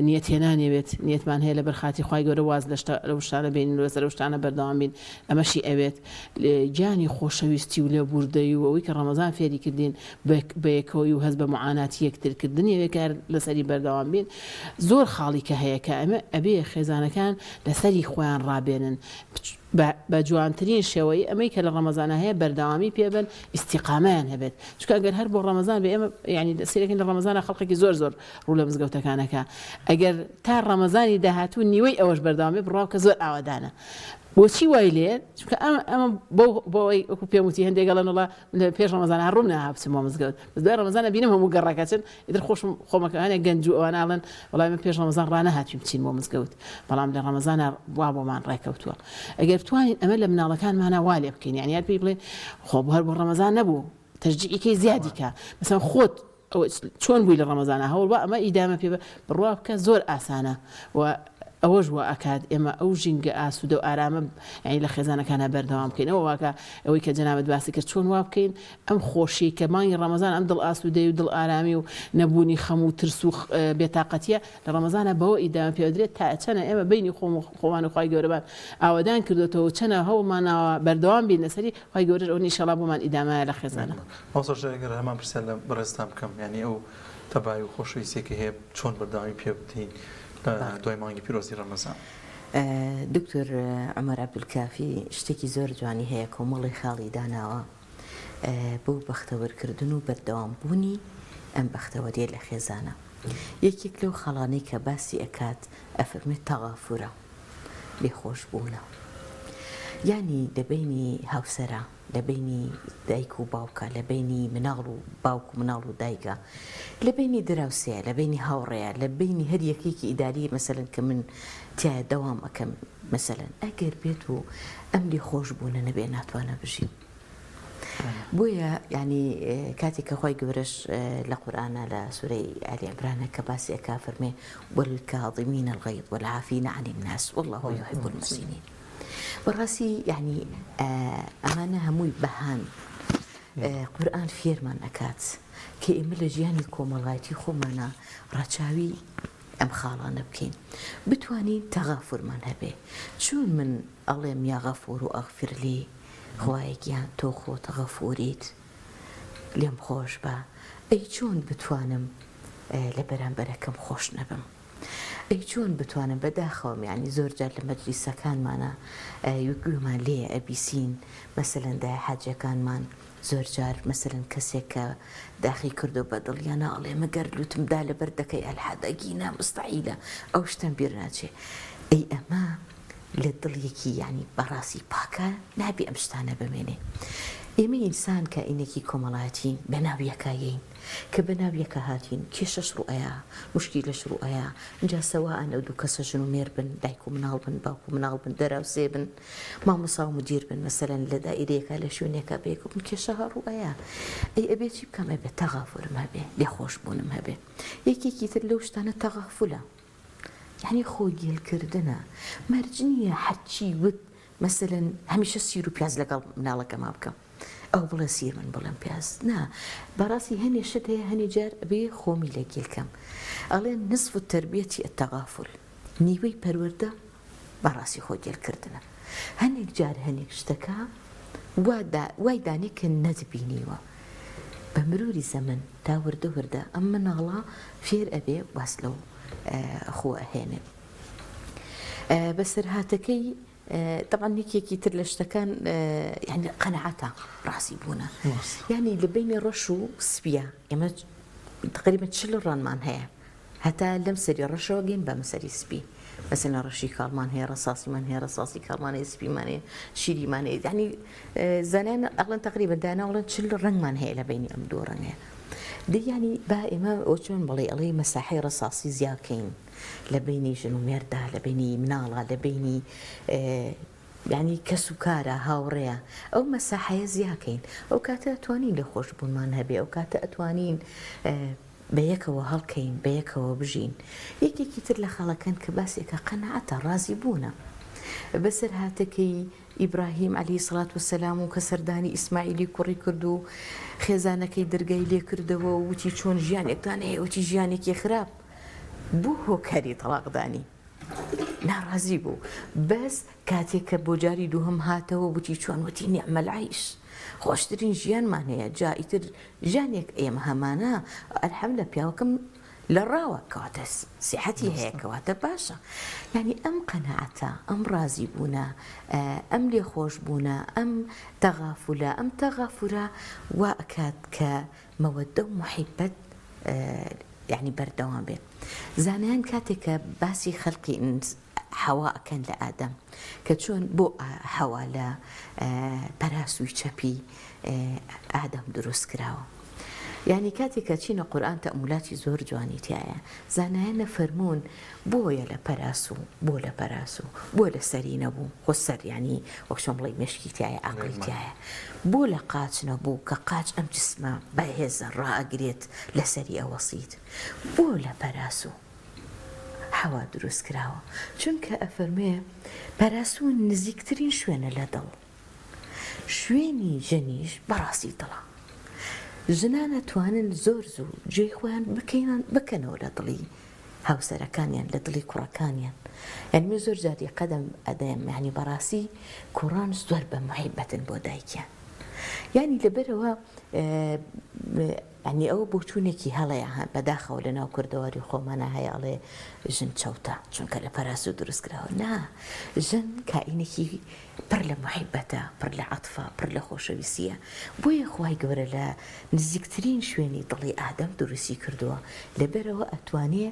نیەت هێنانێوێت نیەتمان هەیە لە بەرخاتی خوای گەورە واز لە شتانە بین لەسەر شتانە بەردەوام بین ئەمەشی ئەوێت گیانی خۆشەویستی و لێ بوردەی و ئەوەی کە ڕەمەزان فێری کردین بەیەکەوەی و هەست بە معاناتی یەکترکردن یەکار لەسەری بەردەوام بین زۆر خاڵی کە هەیە کە ئەمە ئەبێ خێزانەکان لەسەری خۆیان ڕابێنن بە جوانترین شێوەی ئەمەی کە لە ڕەمەزانە هەیە بەردەوامی پێبن ئیستیقامەیان هەبێت چونکە ئەگەر هەر بۆ ڕەمەزان بێ ئێمە یعنی سیرەکەین لە ڕەمەزانە خەڵقێکی زۆر ڕوو لە مزگەوتەکانەکە ئەگەر تا ڕەمەزانی داهاتوو نیوەی ئەوەش بەردەوامی بڕاو کە زۆر ئاوادانە بۆچی وای لێ چونکە ئەمە بۆەوەی وەکو پێم وتی هەندێک گەڵەن وڵا لە پێش ڕەمەزان ڕوم نەهابچمەوە مزگەوت دوای ڕەمەزانە بینم هەموو گەڕاکەچن ئیتر خۆشم خۆمەکانێک گەنج و ئەواناڵن وڵای من پێش ڕەمەزان ڕانەهاتویم بچین بۆ مزگەوت بەڵام لە ڕەمەزانە وا بۆمان ڕێکەوتووە ئەگەر بتوانین ئەمە لە مناڵەکانمانە وا لێ بکەین یعنی یاد پێی بڵێن خۆ هەر بۆ ڕەمەزان نەبوو تەشجیعیکەی زیادی کە مثلا خۆت چۆن بووی لە ڕەمەزانە هەوڵ بە ئەمە ئیدامە پێ بڕوا بکە زۆر ئاسانە و ئەوەش وە ئەکات ئێمە ئەو ژینگە ئاسوودە و ئارامە ینی لە خێزانەکانە بەردەوام بکەین ئەوە واکە ئەوەی کە جەنابەت باسی کرد چۆن وا بکەین ئەم خۆشی کە مانگی ڕەمەزان ئەم دڵ ئاسوودەی و دڵ ئارامی و نەبوونی خەم و ترس و بێتاقەتیە لە ڕەمەزانە بەوە ئیدامە پێدرێت تا چەنە ئێمە بینی خۆمان و خوای گەورەبان ئاوادان کردوێتەوە چەنە هەوڵمانەوە بەردەوام بین لەسەری خوای گەورە ئەو ئینشەڵا بۆمان ئیدامایە لە خێزانە ئەوسەر هەمان پرسیار لە بەڕێستان بکەم یعنی ئەو تەبای و خۆشەویستێکی هەیە چۆن بەردەوامی پێ بدەین دوای مانگی پیرۆزی ڕەمەزان دکتۆر عومەر عەبدولکافی شتێکی زۆر جوانی هەیە کۆمەڵی خاڵی داناوە بۆ بەختەوەرکردن و بەردەوام بوونی ئەم بەختەوەریە لە خێزانە یەکێک لەو خەڵانەی کە باسی ئەکات ئەفەرمێت تەغافورە لێخۆش بوونە یعنی لەبینی هاوسەرە لە بینی دایک و باوکە لە بینی مناڵ و باوک و مناڵ و دایکە لە بینی دراوسەیە لە بینی هاوڕێیە لە بینی هەر یەکێکی ئیداری مەسەلەن کە من تایە دەوام ئەکەم مەسەلەن ئەگەر بێت و ئەم لێ خۆش بوونە نەبێ ناتوانە بژیم بۆیە ینی کاتێک کە خۆی گەورەش لە قورئانە لە سورەی ئالی عیمرانە کە باسی ئەکا فەرمێ والکاظمین الغیظ والعافین عن الناس والله يحب المحسنین بەڕاستی یعنی ئەمانە هەمووی بەهان قورئان فێرمان ئەکات کە ئێمە لە ژیانی کۆمەڵایەتی خۆمانە ڕاچاوی ئەم خاڵانە بکەین بتوانین تەغافورمان هەبێ چون من ئەڵێم یا غەفور و ئەغفر لی خوایەکیان تۆ خۆت غەفوریت لێم خۆش بە ئەی چۆن بتوانم لە بەرامبەرەکەم خۆش نەبم ئەی چۆن بتوانم بەداخەوم ینی زۆر جار لە مەجلیسەکانمانە گوێمان لێ ئەبیسین مەسەلەن دای حاجەکانمان زۆر جار مەسەلەن کەسێک کە داخی کردو بە دڵیانە ئەڵێ مەگەر لوتمدا لە بەردەکەی ئەلحادەگینە مستعیلە ئەو شتم بیر ناچێ ئەی ئەمە لە دڵیەکی ینی بەڕاستی پاکە نابی ئەم شتانە بمێنێ ئێمە ئینسان کە ئینێکی کۆمەڵایەتین بەناو یەکایین کە بەناو یەکە هاتین کێشەش ڕوئەیە مشکیلەش ڕوئەیە اینجا سەواءن ئەو دوو کەسە ژن و مێر بن دایک و مناڵ بن باوک و مناڵ بن دەراوسێ بن مامۆستا و مدیر بن مەسەلەن لە دائیرەیەکە لە شوێنێکە بەیەک بن کێشەها ڕوئەیە ئەی ئەبێ چی بکەم ئەبێ تەغافورم هەبێ لێخۆشبوونم هەبێ یەکێکی تر لەو شتانە تەغافولە یعنی خۆگیلکردنە مەرج نییە هەرچی وت مەسەلەن هەمیشە سیر و پیاز لەگەڵ مناڵەکەما بکەم ئەو بڵێ سیر من بڵێم پیاز نا بەڕاستی هەنێ شت هەیە هەنێ جار بێ خۆمی لەگیلکەم ئەڵێن نصف التربیەتی التەغافل نیوەی پەروەردە بەڕاستی خۆگیلکردنە هەنێک جار هەنێک شتەکە وای دانێ کە نەتبینیوە بە مروری زەمن تا وردە وردە ئەم مناڵە فێر ئەبێ واس لەو خۆ ئەهێنێ بەسەرهاتەکەی طبعا یەکێکی تر لە شتەکان یعنی قەنەعەتە ڕاستی بوونە یعنی لە بینی ڕەش و سپیە ئێمە تقریبا 40 ڕانمان هەیە هەتا لەم سەری ڕەشەوە گەین بە مەسەری سپی مەسەلا ڕەشی کاڵمان هەیە ڕەساسیمان هەیە ڕەساسی کاڵمان هەیە سپیمان هەیە شیریمان هەیە یعنی زانایان ئەڵێن تقریبا داناوڵێن 40 ڕەنگمان هەیە لە بینی ئەم دوو ڕەنگەیە دەیانی با ئێمە ئەو چۆن بڵێ ئەڵێ مەساحەی ڕەساسی زیاکەین لە بینی ژن و مێردا لە بینی مناڵە لە بینی ینی کەس و کارە هاوڕێە ئەو مەساحەیە زیاکەین ئەو کاتە ئەتوانین لە خۆشبوونمان هەبێ ئەو کاتە ئەتوانین بەیەکەوە هەڵکەین بەیەکەوە بژین یەکێکی تر لە خەڵەکەن کە باسێکە قەنەعەتە ڕازی بوونە بەسەر هاتەکەی ئیبراهیم عەلەیهی سەڵات وەسەلام و کە سەردانی ئیسماعیلی کوڕی کرد و خێزانەکەی دەرگای لێ کردەوە و وتی چۆن ژیانێکتان هەیە وتی ژیانێکی خراپ بوو هۆکاری تەلاقدانی ناڕازی بوو بەس کاتێک کە بۆ جاری دووهەم هاتەوە وتی چۆن وتی نیعمە العیش خۆشترین ژیانمان هەیە جا ئیتر ژیانێک ئێمە هەمانە ئەلحەمدولە پیاوەکەم لە ڕاوە کەواتە سیحەتی هەیە کەواتە باشە یعنی ئەم قەنەعەتە ئەم ڕازی بوونە ئەم لێخۆش بوونە ئەم تەغافولە ئەم تەغافورە وا ئەکات کە مەوەدە و محیبەت یعنی بەردەوام بێت زانایان کاتێک کە باسی خەڵقی حەوا ئەکەن لە ئادەم کە چۆن بۆ حەوا لە پەراسووی چەپی ئادەم دروست کراوە یعنی کاتێک کە چینە قورئان تەئەمولاتی زۆر جوانی تایە زانایانە فەرموون بۆیە لە پەراسوو بۆ لە پەراسوو بۆ لە سەری نەبوو خۆ سەر ینی وەک چۆن بڵێ مشکی تایە عەقڵی تایە بۆ لە قاچ نەبوو کە قاچ ئەم جسمە بەهێزە ڕائەگرێت لە سەری ئەوەسیت بۆ لە پەراسوو حەوا دروست کراوە چونکە ئەفەرمێ پەراسوو نزیکترین شوێنە لە دڵ شوێنی ژەنیش بەڕاستی دڵە ژنان ئەتوانن زۆر زوو گوێی خۆیان بکەنەوە لە دڵی هاوسەرەکانیان لە دڵی کوڕەکانیان یعنی زۆر جاری قەدەم ئەدەم یعنی بەڕاستی کوڕان زۆر بە محیبەتن بۆ دایکیان یعنی لەبەرەوە ینی ئەوە بۆ چوونێکی هەڵەیە بەداخەوە لە ناو کوردەواری خۆمانە هەیەڵێ ژن چەوتە چونکە لە پەراسوو دروست کراوە نا ژن کائینێکی پڕ لە محیبەتە پڕ لە عەتفە پڕ لە خۆشەویستیە بۆیە خوای گەورە لە نزیکترین شوێنی دڵی ئادەم دروستی کردووە لەبەرەوە ئەتوانێ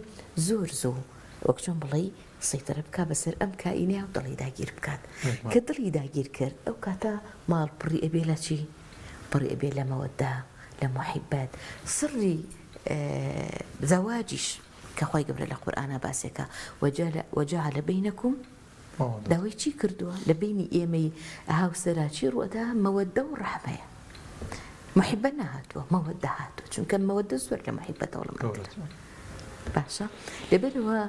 زۆر زوو وەک چۆن بڵێ سەیطرە بکا بەسەر ئەم کائینەیە و دڵی داگیر بکات کە دڵی داگیر کرد ئەو کاتە ماڵ پڕی ئەبێ لە چی پڕی ئەبێ لە مەوەدە لە محیبەت سڕی زەواجیش کە خوای گەورە لە قورئانە باسێکە وەجەعەلە بەینەکوم داوای چی کردووە لە بینی ئێمەی هاوسەرا چی ڕوەدا مەوەدە و ڕەحمەیە محیبەت نەهاتووە مەوەدە هاتووە چونکە مەوەدە زۆر لە محیبەتەوە لەمەندترە باشە لەبەرەوە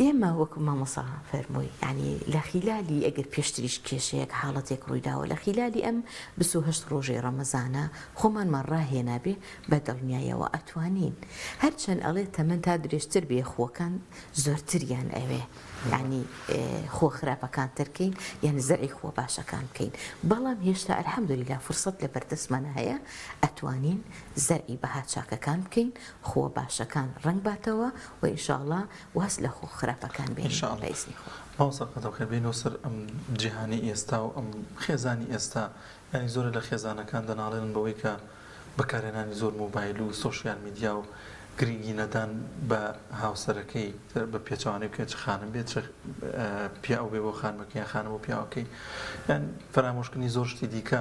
ئێمە وەکو مامۆسا فەرمووی ینی لە خیلالی ئەگەر پێشتریش کێشەیەک حاڵەتێک ڕوویداوە لە خیلالی ئەم 28 ڕۆژەی ڕەمەزانە خۆمانمان ڕاهێنابێ بە دڵنیایەوە ئەتوانین هەرچەند ئەڵێ تەمەن تا درێژتر بێ خۆکان زۆرتریان ئەوێ ینی خۆ خراپەکان ترکەین یان زەرعی خۆ باشەکان بکەین بەڵام هێشتا ئەلحەمدولیلا فرسەت لە بەردەستمانە هەیە ئەتوانین زەرعی بەها چاکەکان بکەین خۆ باشەکان ڕنگ باتەوە و ئینشاءڵڵا واز لە خۆ خراپەکان بێن بە ئیزنی خوا ماوەسەقەتەوە بێنەوە سەر ئەم جیهانی ئێستا و ئەم خێزانی ئێستا ینی زۆر لە خێزانەکان دەناڵێن بەوەی کە بەکارهێنانی زۆر مۆبایل و سۆشیال میدیا و گرنگی نەدان بە هاوسەرەکەی بە پێچوانەی بکە چ خانم بێت پیا بێ بۆ خانمەکەی خانم و پیاوەکەی یان فەرامۆشکردنی زۆر شتی دیکە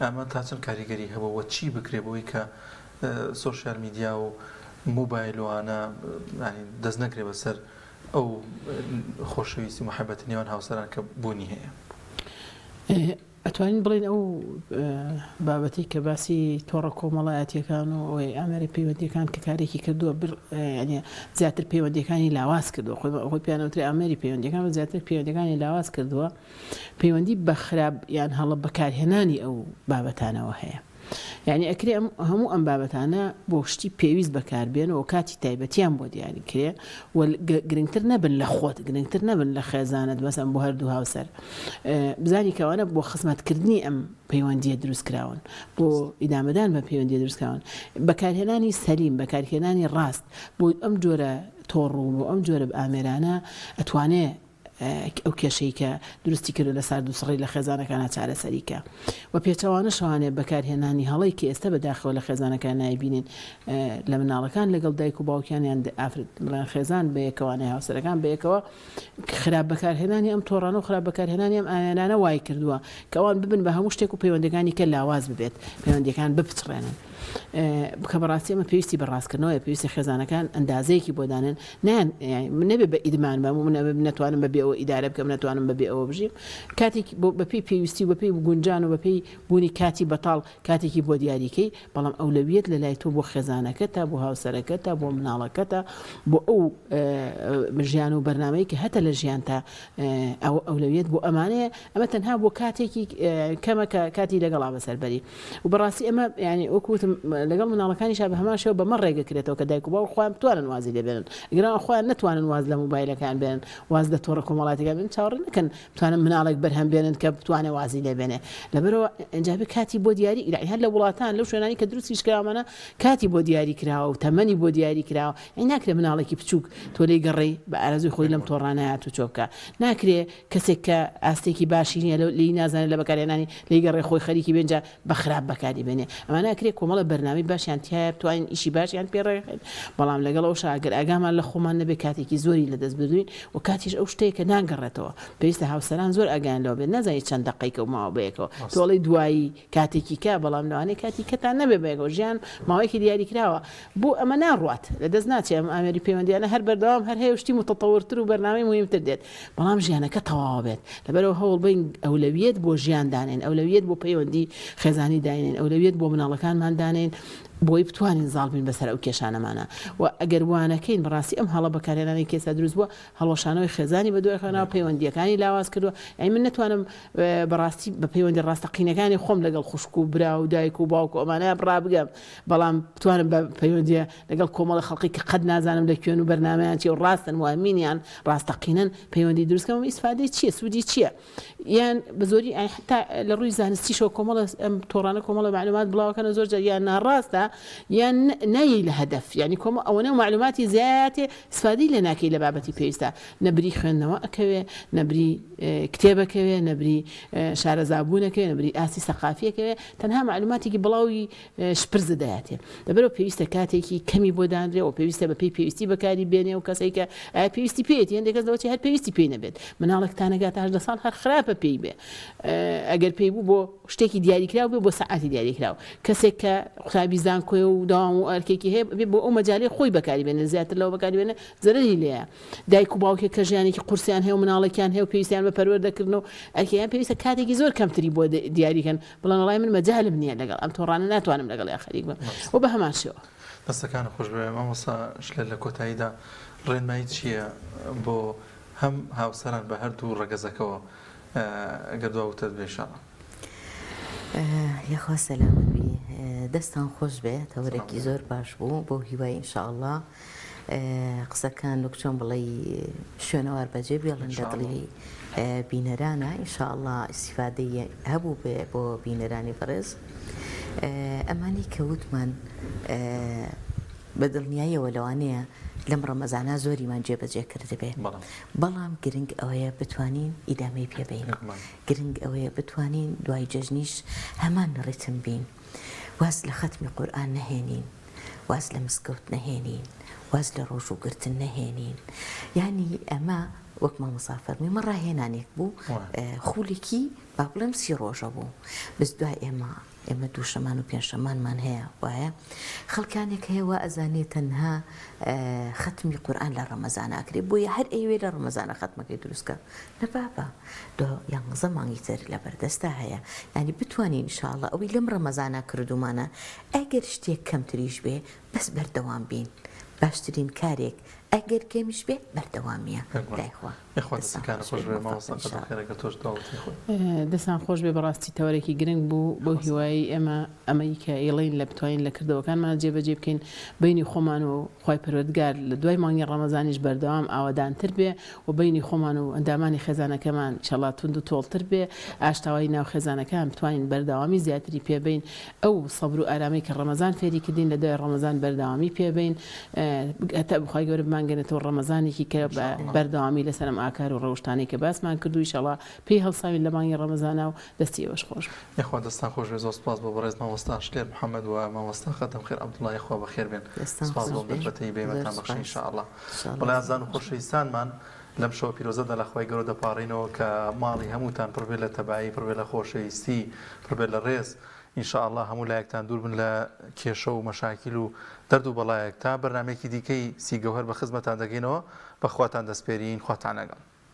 ئەمە تا چەند کاریگەری هەبەوە چی بکرێ بەوەی کە سۆشیال میدیا و مۆبایلوانە دەست نەکرێ بەسەر ئەو خۆشەویستی محەبەت نێوان هاوسەران کە بوونی هەیە ئەتوانین بڵێن ئەو بابەتی کە باسی تۆڕە کۆمەڵایەتیەکان و ئەوەی ئامێری پەیوەندیەکان کە کارێکی کردووە زیاتر پەیوەندیەکانی لاواز کردووە خۆی پیانەوتری ئامێری پەیوەندیەکان زیاتر پەیوەندیەکانی لاواز کردووە پەیوەندی بە خراپ یان هەڵە بەکارهێنانی ئەو بابەتانەوە هەیە یعنی ئەکرێ هەموو ئەم بابەتانە بۆ شتی پێویست بەکاربێنەوە کاتی تایبەتیان بۆ دیاری کرێ گرنگتر نەبن لە خۆت گرنگتر نەبن لە خێزانت بەسم بۆ هەردوو هاوسەر بزانی کەوانە بۆ خزمەتکردنی ئەم پەیوەندیە دروست کراون بۆ ئیدامەدان بە پەیوەندیە دروست کراون بەکارهێنانی سەلیم بەکارهێنانی ڕاست بۆ ئەم جۆرە تۆڕوو بۆ ئەم جۆرە ئامێرانە ئەتوانێ ئەو کێشەی کە دروستی کردو لە سارد و سڕی لە خێزانەکانە چارەسەریکە و پێچەوانە شەوانێ بەکارهێنانی هەڵی کە ئێستا بەداخەوە لە خێزانەکان نایبینین لە مناڵەکان لەگەڵ دایک و باوکیانیان ئافرەت بڵێن خێزان بەیەکەوانەی هاوسەرەکان بەیەکەوە خراپ بەکارهێنانی ئەم تۆڕانە و خراپ بەکارهێنانی ئەم ئامێرانە وای کردووە کە ئەوان ببن بە هەموو شتێک و پەیوەندەکانی کە لاواز ببێت پەیوەندیەکان بپچڕێنن کە بەڕاستی ئەمە پێویستی بەڕاستکردنەوە پێویستی خێزانەکان ئەندازەیەکی بۆ دانن نان نەبێ بە ئیدمان بە نەتوانم بەبێ ئەوە ئیدارە بکەم نەتوانم بەبێ ئەوە بژیم کاتێک بەپی پێویستی و بەپی گونجان و بەپی بوونی کاتی بەتاڵ کاتێکی بۆ دیاریکەی بەڵام ئەولەویەت لە لای تۆ بۆ خێزانەکەتە بۆ هاوسەرەکەتە بۆ مناڵەکەتە بۆ ئەو ژیان و بەرنامەی کە هەتە لە ژیان تا ئەو ئەولەویەت بۆ ئەمانەیە ئەمە تەنها بۆ کاتێکی کەمە کاتی لەگەڵا بەسەربەری و بەڕاستی ئەمە ینی وەکوتم لەگەڵ مناڵەکانی شا بە هەماشەوە بەمە ڕێگەکرێتەوە کە دایک و باوک خۆیان بتوانن وازی لێ بێنن ئەگەر خۆیان نتوانن واز لە مۆبایلەکان بێنن واز لە تۆڕە کۆمەڵاتەکان بێنن چاوەڕێ نەکەن بتوانن مناڵێک بەرهەم بێنن کە بتوانێت وازی لێ بێنێ لەبەرەوە ئەنجابێ کاتی بۆ دیاری هەر لە وڵاتان لەو شوێنانی کە دروستیش کراوانە کاتی بۆ دیاری کراوە و تەمەنی بۆ دیاری کراوە ئەی ناکرێت مناڵێکی بچووک تۆ لێی گەڕێی بە ئارەزوی خۆی لەم تۆڕانە هات و چۆبکە ناکرێت کەسێک کە ئاستێکی باشی نییە لی نازانێت لە بەکارهێنانی لێی گەڕێ خۆی خەریکی بێنجا بە خراپ بەکاری بێنێ ئەمە ناکرێت کۆمەڵە بەرنامی باشیان تایە بتوانین ئیشی باشیان پێڕێخێن بەڵام لەگەڵ ئەوش ئەگەر ئاگامان لە خۆمان نەبێت کاتێکی زۆری لە دەست بردوین و کاتیش ئەو شتەیە کە ناگەڕێتەوە پێویستە هاوسەران زۆر ئەگەیان لەوە بێت نەزانیت چەند دقەیکە و ماوە بەیەکەوە تۆڵی دوایی کاتێکی کا بەڵام لەوانەیە کاتی کەتان نەبێ بەیەکەوە ژیان ماوەیەکی دیاری کراوە بۆ ئەمە ناڕوات لە دەست ناچێت ئەم ئامێری پەیوەندیانە هەر بەردەوام هەر هەیە شتی متەتەورتر و بەرنامەی مهمتر دێت بەڵام ژیانەکە تەواو بێت لەبەرەوە هەوڵ بین ئەولەویەت بۆ ژیان دانێن ئەولەویەت بۆ پەیوەندی خێزانی داینێن ئەولەویەت بۆ مناڵەکانمان دانێن بۆی بتوانین زاڵ بین بەسەر ئەو کێشانەمانە و ئەگەر وانەکەین بەڕاستی ئەم هەڵە بەکارهێنانی کێسا دروست بووە هەڵۆشانەوەی خێزانی بە دوای خانەوە پەیوەندیەکانی لاواز کردووە ئەی من نتوانم بەڕاستی بە پەیوەندی ڕاستەقینەکانی خۆم لەگەڵ خوشک و برا و دایک و باوک و ئەمانە بڕابگەم بەڵام بتوانم بە پەیوەندیە لەگەڵ کۆمەڵی خەڵکی کە قەت نازانم لە کوێن و بەرنامەیان چی و ڕاستن وامینیان ڕاستەقینەن پەیوەندی دروستکەم ئیسفادەی چییە سوودی چییە یان بە زۆری حتا لە ڕووی زانستیشەوە کۆمەڵە ئەم تۆڕانە کۆمەڵە معلومات بڵاوەکەنە زۆر یان ناڕاستە یان نایی لە هەدەف ینی کۆمە ئەوەنە معلوماتی زیاتێ سفادی لە ناکەی لە بابەتی پێویستە نەبری خوێندنەوە ئەکەوێ نەبری کتێبەکەوێ نەبری شارەزابوونەکەوێ نەبری ئاسی سەقافیەکەوێ تەنها معلوماتێکی بڵاوی شپرز دەیاتێ لەبەرەوە پێویستە کاتێکی کەمی بۆ دانرێ و پێویستە بە پێویستی بەکاری بێنێ و کەسێک کە پێویستی پێێت هەندێک دەوتی هەر پێویستی پێی نەبێت مناڵێکتانەگات 18 ساڵ هەر خراپە پێی بێ ئەگەر پێی بوو بۆ شتێکی دیاریکراو بێ بۆ سەعاتی دیاریکراو کەسێک کە قوتابی زانکۆی و داوام و ئەرکێکی هەیە بۆ ئەو مەجاالێ خۆی بەکاری بێنە زیاتر لەوە بەکاری بێنە زەرری لێە دایک و باوکێک کە ژیانێکی قورسیان هەیە و مناڵێکیان هەیە و پێویستیان بە پەروەردەکردن و ئەرکیان پێویستە کاتێکی زۆر کەمتری بۆ دیاریکەن بڵێن وەڵای من مەجالم نییە لەگەڵ ئەم تۆڕانە ناتوانم لەگەڵ یا خەریک بم و بە هەمان شێوە دەستەکانە خۆش بێ مامۆستا شلێت لە کۆتاییدا ڕێنمایی چییە بۆ هەم هاوسەران بە هەردوو ڕەگەزەکەەوە ئەگەر دواوتت بێشانە یاخوا سەلامت بی دەستان خۆش بێ تەورێکی زۆر باش بوو بۆ هیوای ئینشاءالله قسەکان لوکچۆن بڵێ شوێنەوار بەجێ بێڵن لە دڵی بینەرانە ئینشاءالله ئیسیفادەی هەبوو بێ بۆ بینەرانی بەڕێز ئەمانی کەوتمان بە دڵنیاییەوە لەوانەیە لەم ڕەمەزانە زۆریمان جێبەجێ کردبێ بەڵام گرنگ ئەوەیە بتوانین ئیدامەی پێبین گرنگ ئەوەیە بتوانین دوای جەژنیش هەمان ڕێتم بین واز لە ختمی قورئان نەهێنین واز لە مسکەوت نەهێنین واز لە ڕۆژوگرتن نەهێنین یعنی ئەمە وەک مامۆستا فەرمی من ڕاهێنانێک بوو خولێکی با بڵێم 30 ڕۆژە بوو بەس دوای ئێمە دووشەمان و پێنجشەمانمان هەیە وایە خەڵکانێک هەیە وا ئەزانێت تەنها ختمی قورئان لە ڕەمەزانە ئەکرێت بۆیە هەر ئەیوێ لە ڕەمەزانە ختمەکەی دروستکە نەبابە دۆ 11 مانگی تر لە بەردەستا هەیە ینی بتوانین ئینشاءالله ئەوەی لەم ڕەمەزانە کردومانە ئەگەر شتێک کەمتریش بێ بەس بەردەوام بین باشترین کارێک ئەگەر کەمیش بێ بەردەوامیە دایخوا دەستان خۆش بێ بەڕاستی تەوەرێکی گرنگ بوو بۆ هیوایی ئێمە ئەمەی کە ئێڵین لە بتوانین لە کردەوەکانمان جێبەجێ بکەین بینی خۆمان و خی پەروەردگار لە دوای مانگی ڕەمەزانیش بەردەوام ئاوادانتر بێ و بینی خۆمان و ئەندامانی خێزانەکەمان ئینشاءالله تونند و تۆڵتر بێ ئاشتاوایی ناو خێزانەکان بتوانین بەردەوامی زیاتری پێبین ئەو سەبر و ئارامەی کە ڕەمەزان فێری کردین لە دوای ڕەمەزان بەردەوامی پێبین هەتا بخوای گەورە بمانگەنێتەوە ڕەمەزانێکی کە بەردەوامی لەسەرم ئاکار و ڕەوشتانەی کە باسمان کردو ئینشاءالله پێی هەڵساوین لە مانگی ڕەمەزانە و دەستی ئەوەش خۆش یخوا دەستان خۆش بێ زۆر سپاس بۆ بەڕێز مامۆستا شلێر محەممەد و مامۆستا خەتەم خێر عەبدوڵڵا خوا بەخێر بێن سپاس بۆ دەبەتەی بێمەتان بەخشی ئینشاءالله بەڵێ ئازان و خۆشەویستانمان لەم شەو پیرۆزەدا لە خوای گەورە دەپاڕینەوە کە ماڵی هەمووتان پڕبێت لە تەبایی پڕبێت لە خۆشەویستی پڕبێت لە ڕێز ئینشاء الله هەموو لایەکتان دوور بن لە کێشە و مەشاکیل و دەرد و بەڵایەک تا بەرنامەیەکی دیکەی سیگەوهەر بە خزمەتان دەگەینەوە بەخواتان دەسپێرین خواتان لەگەڵ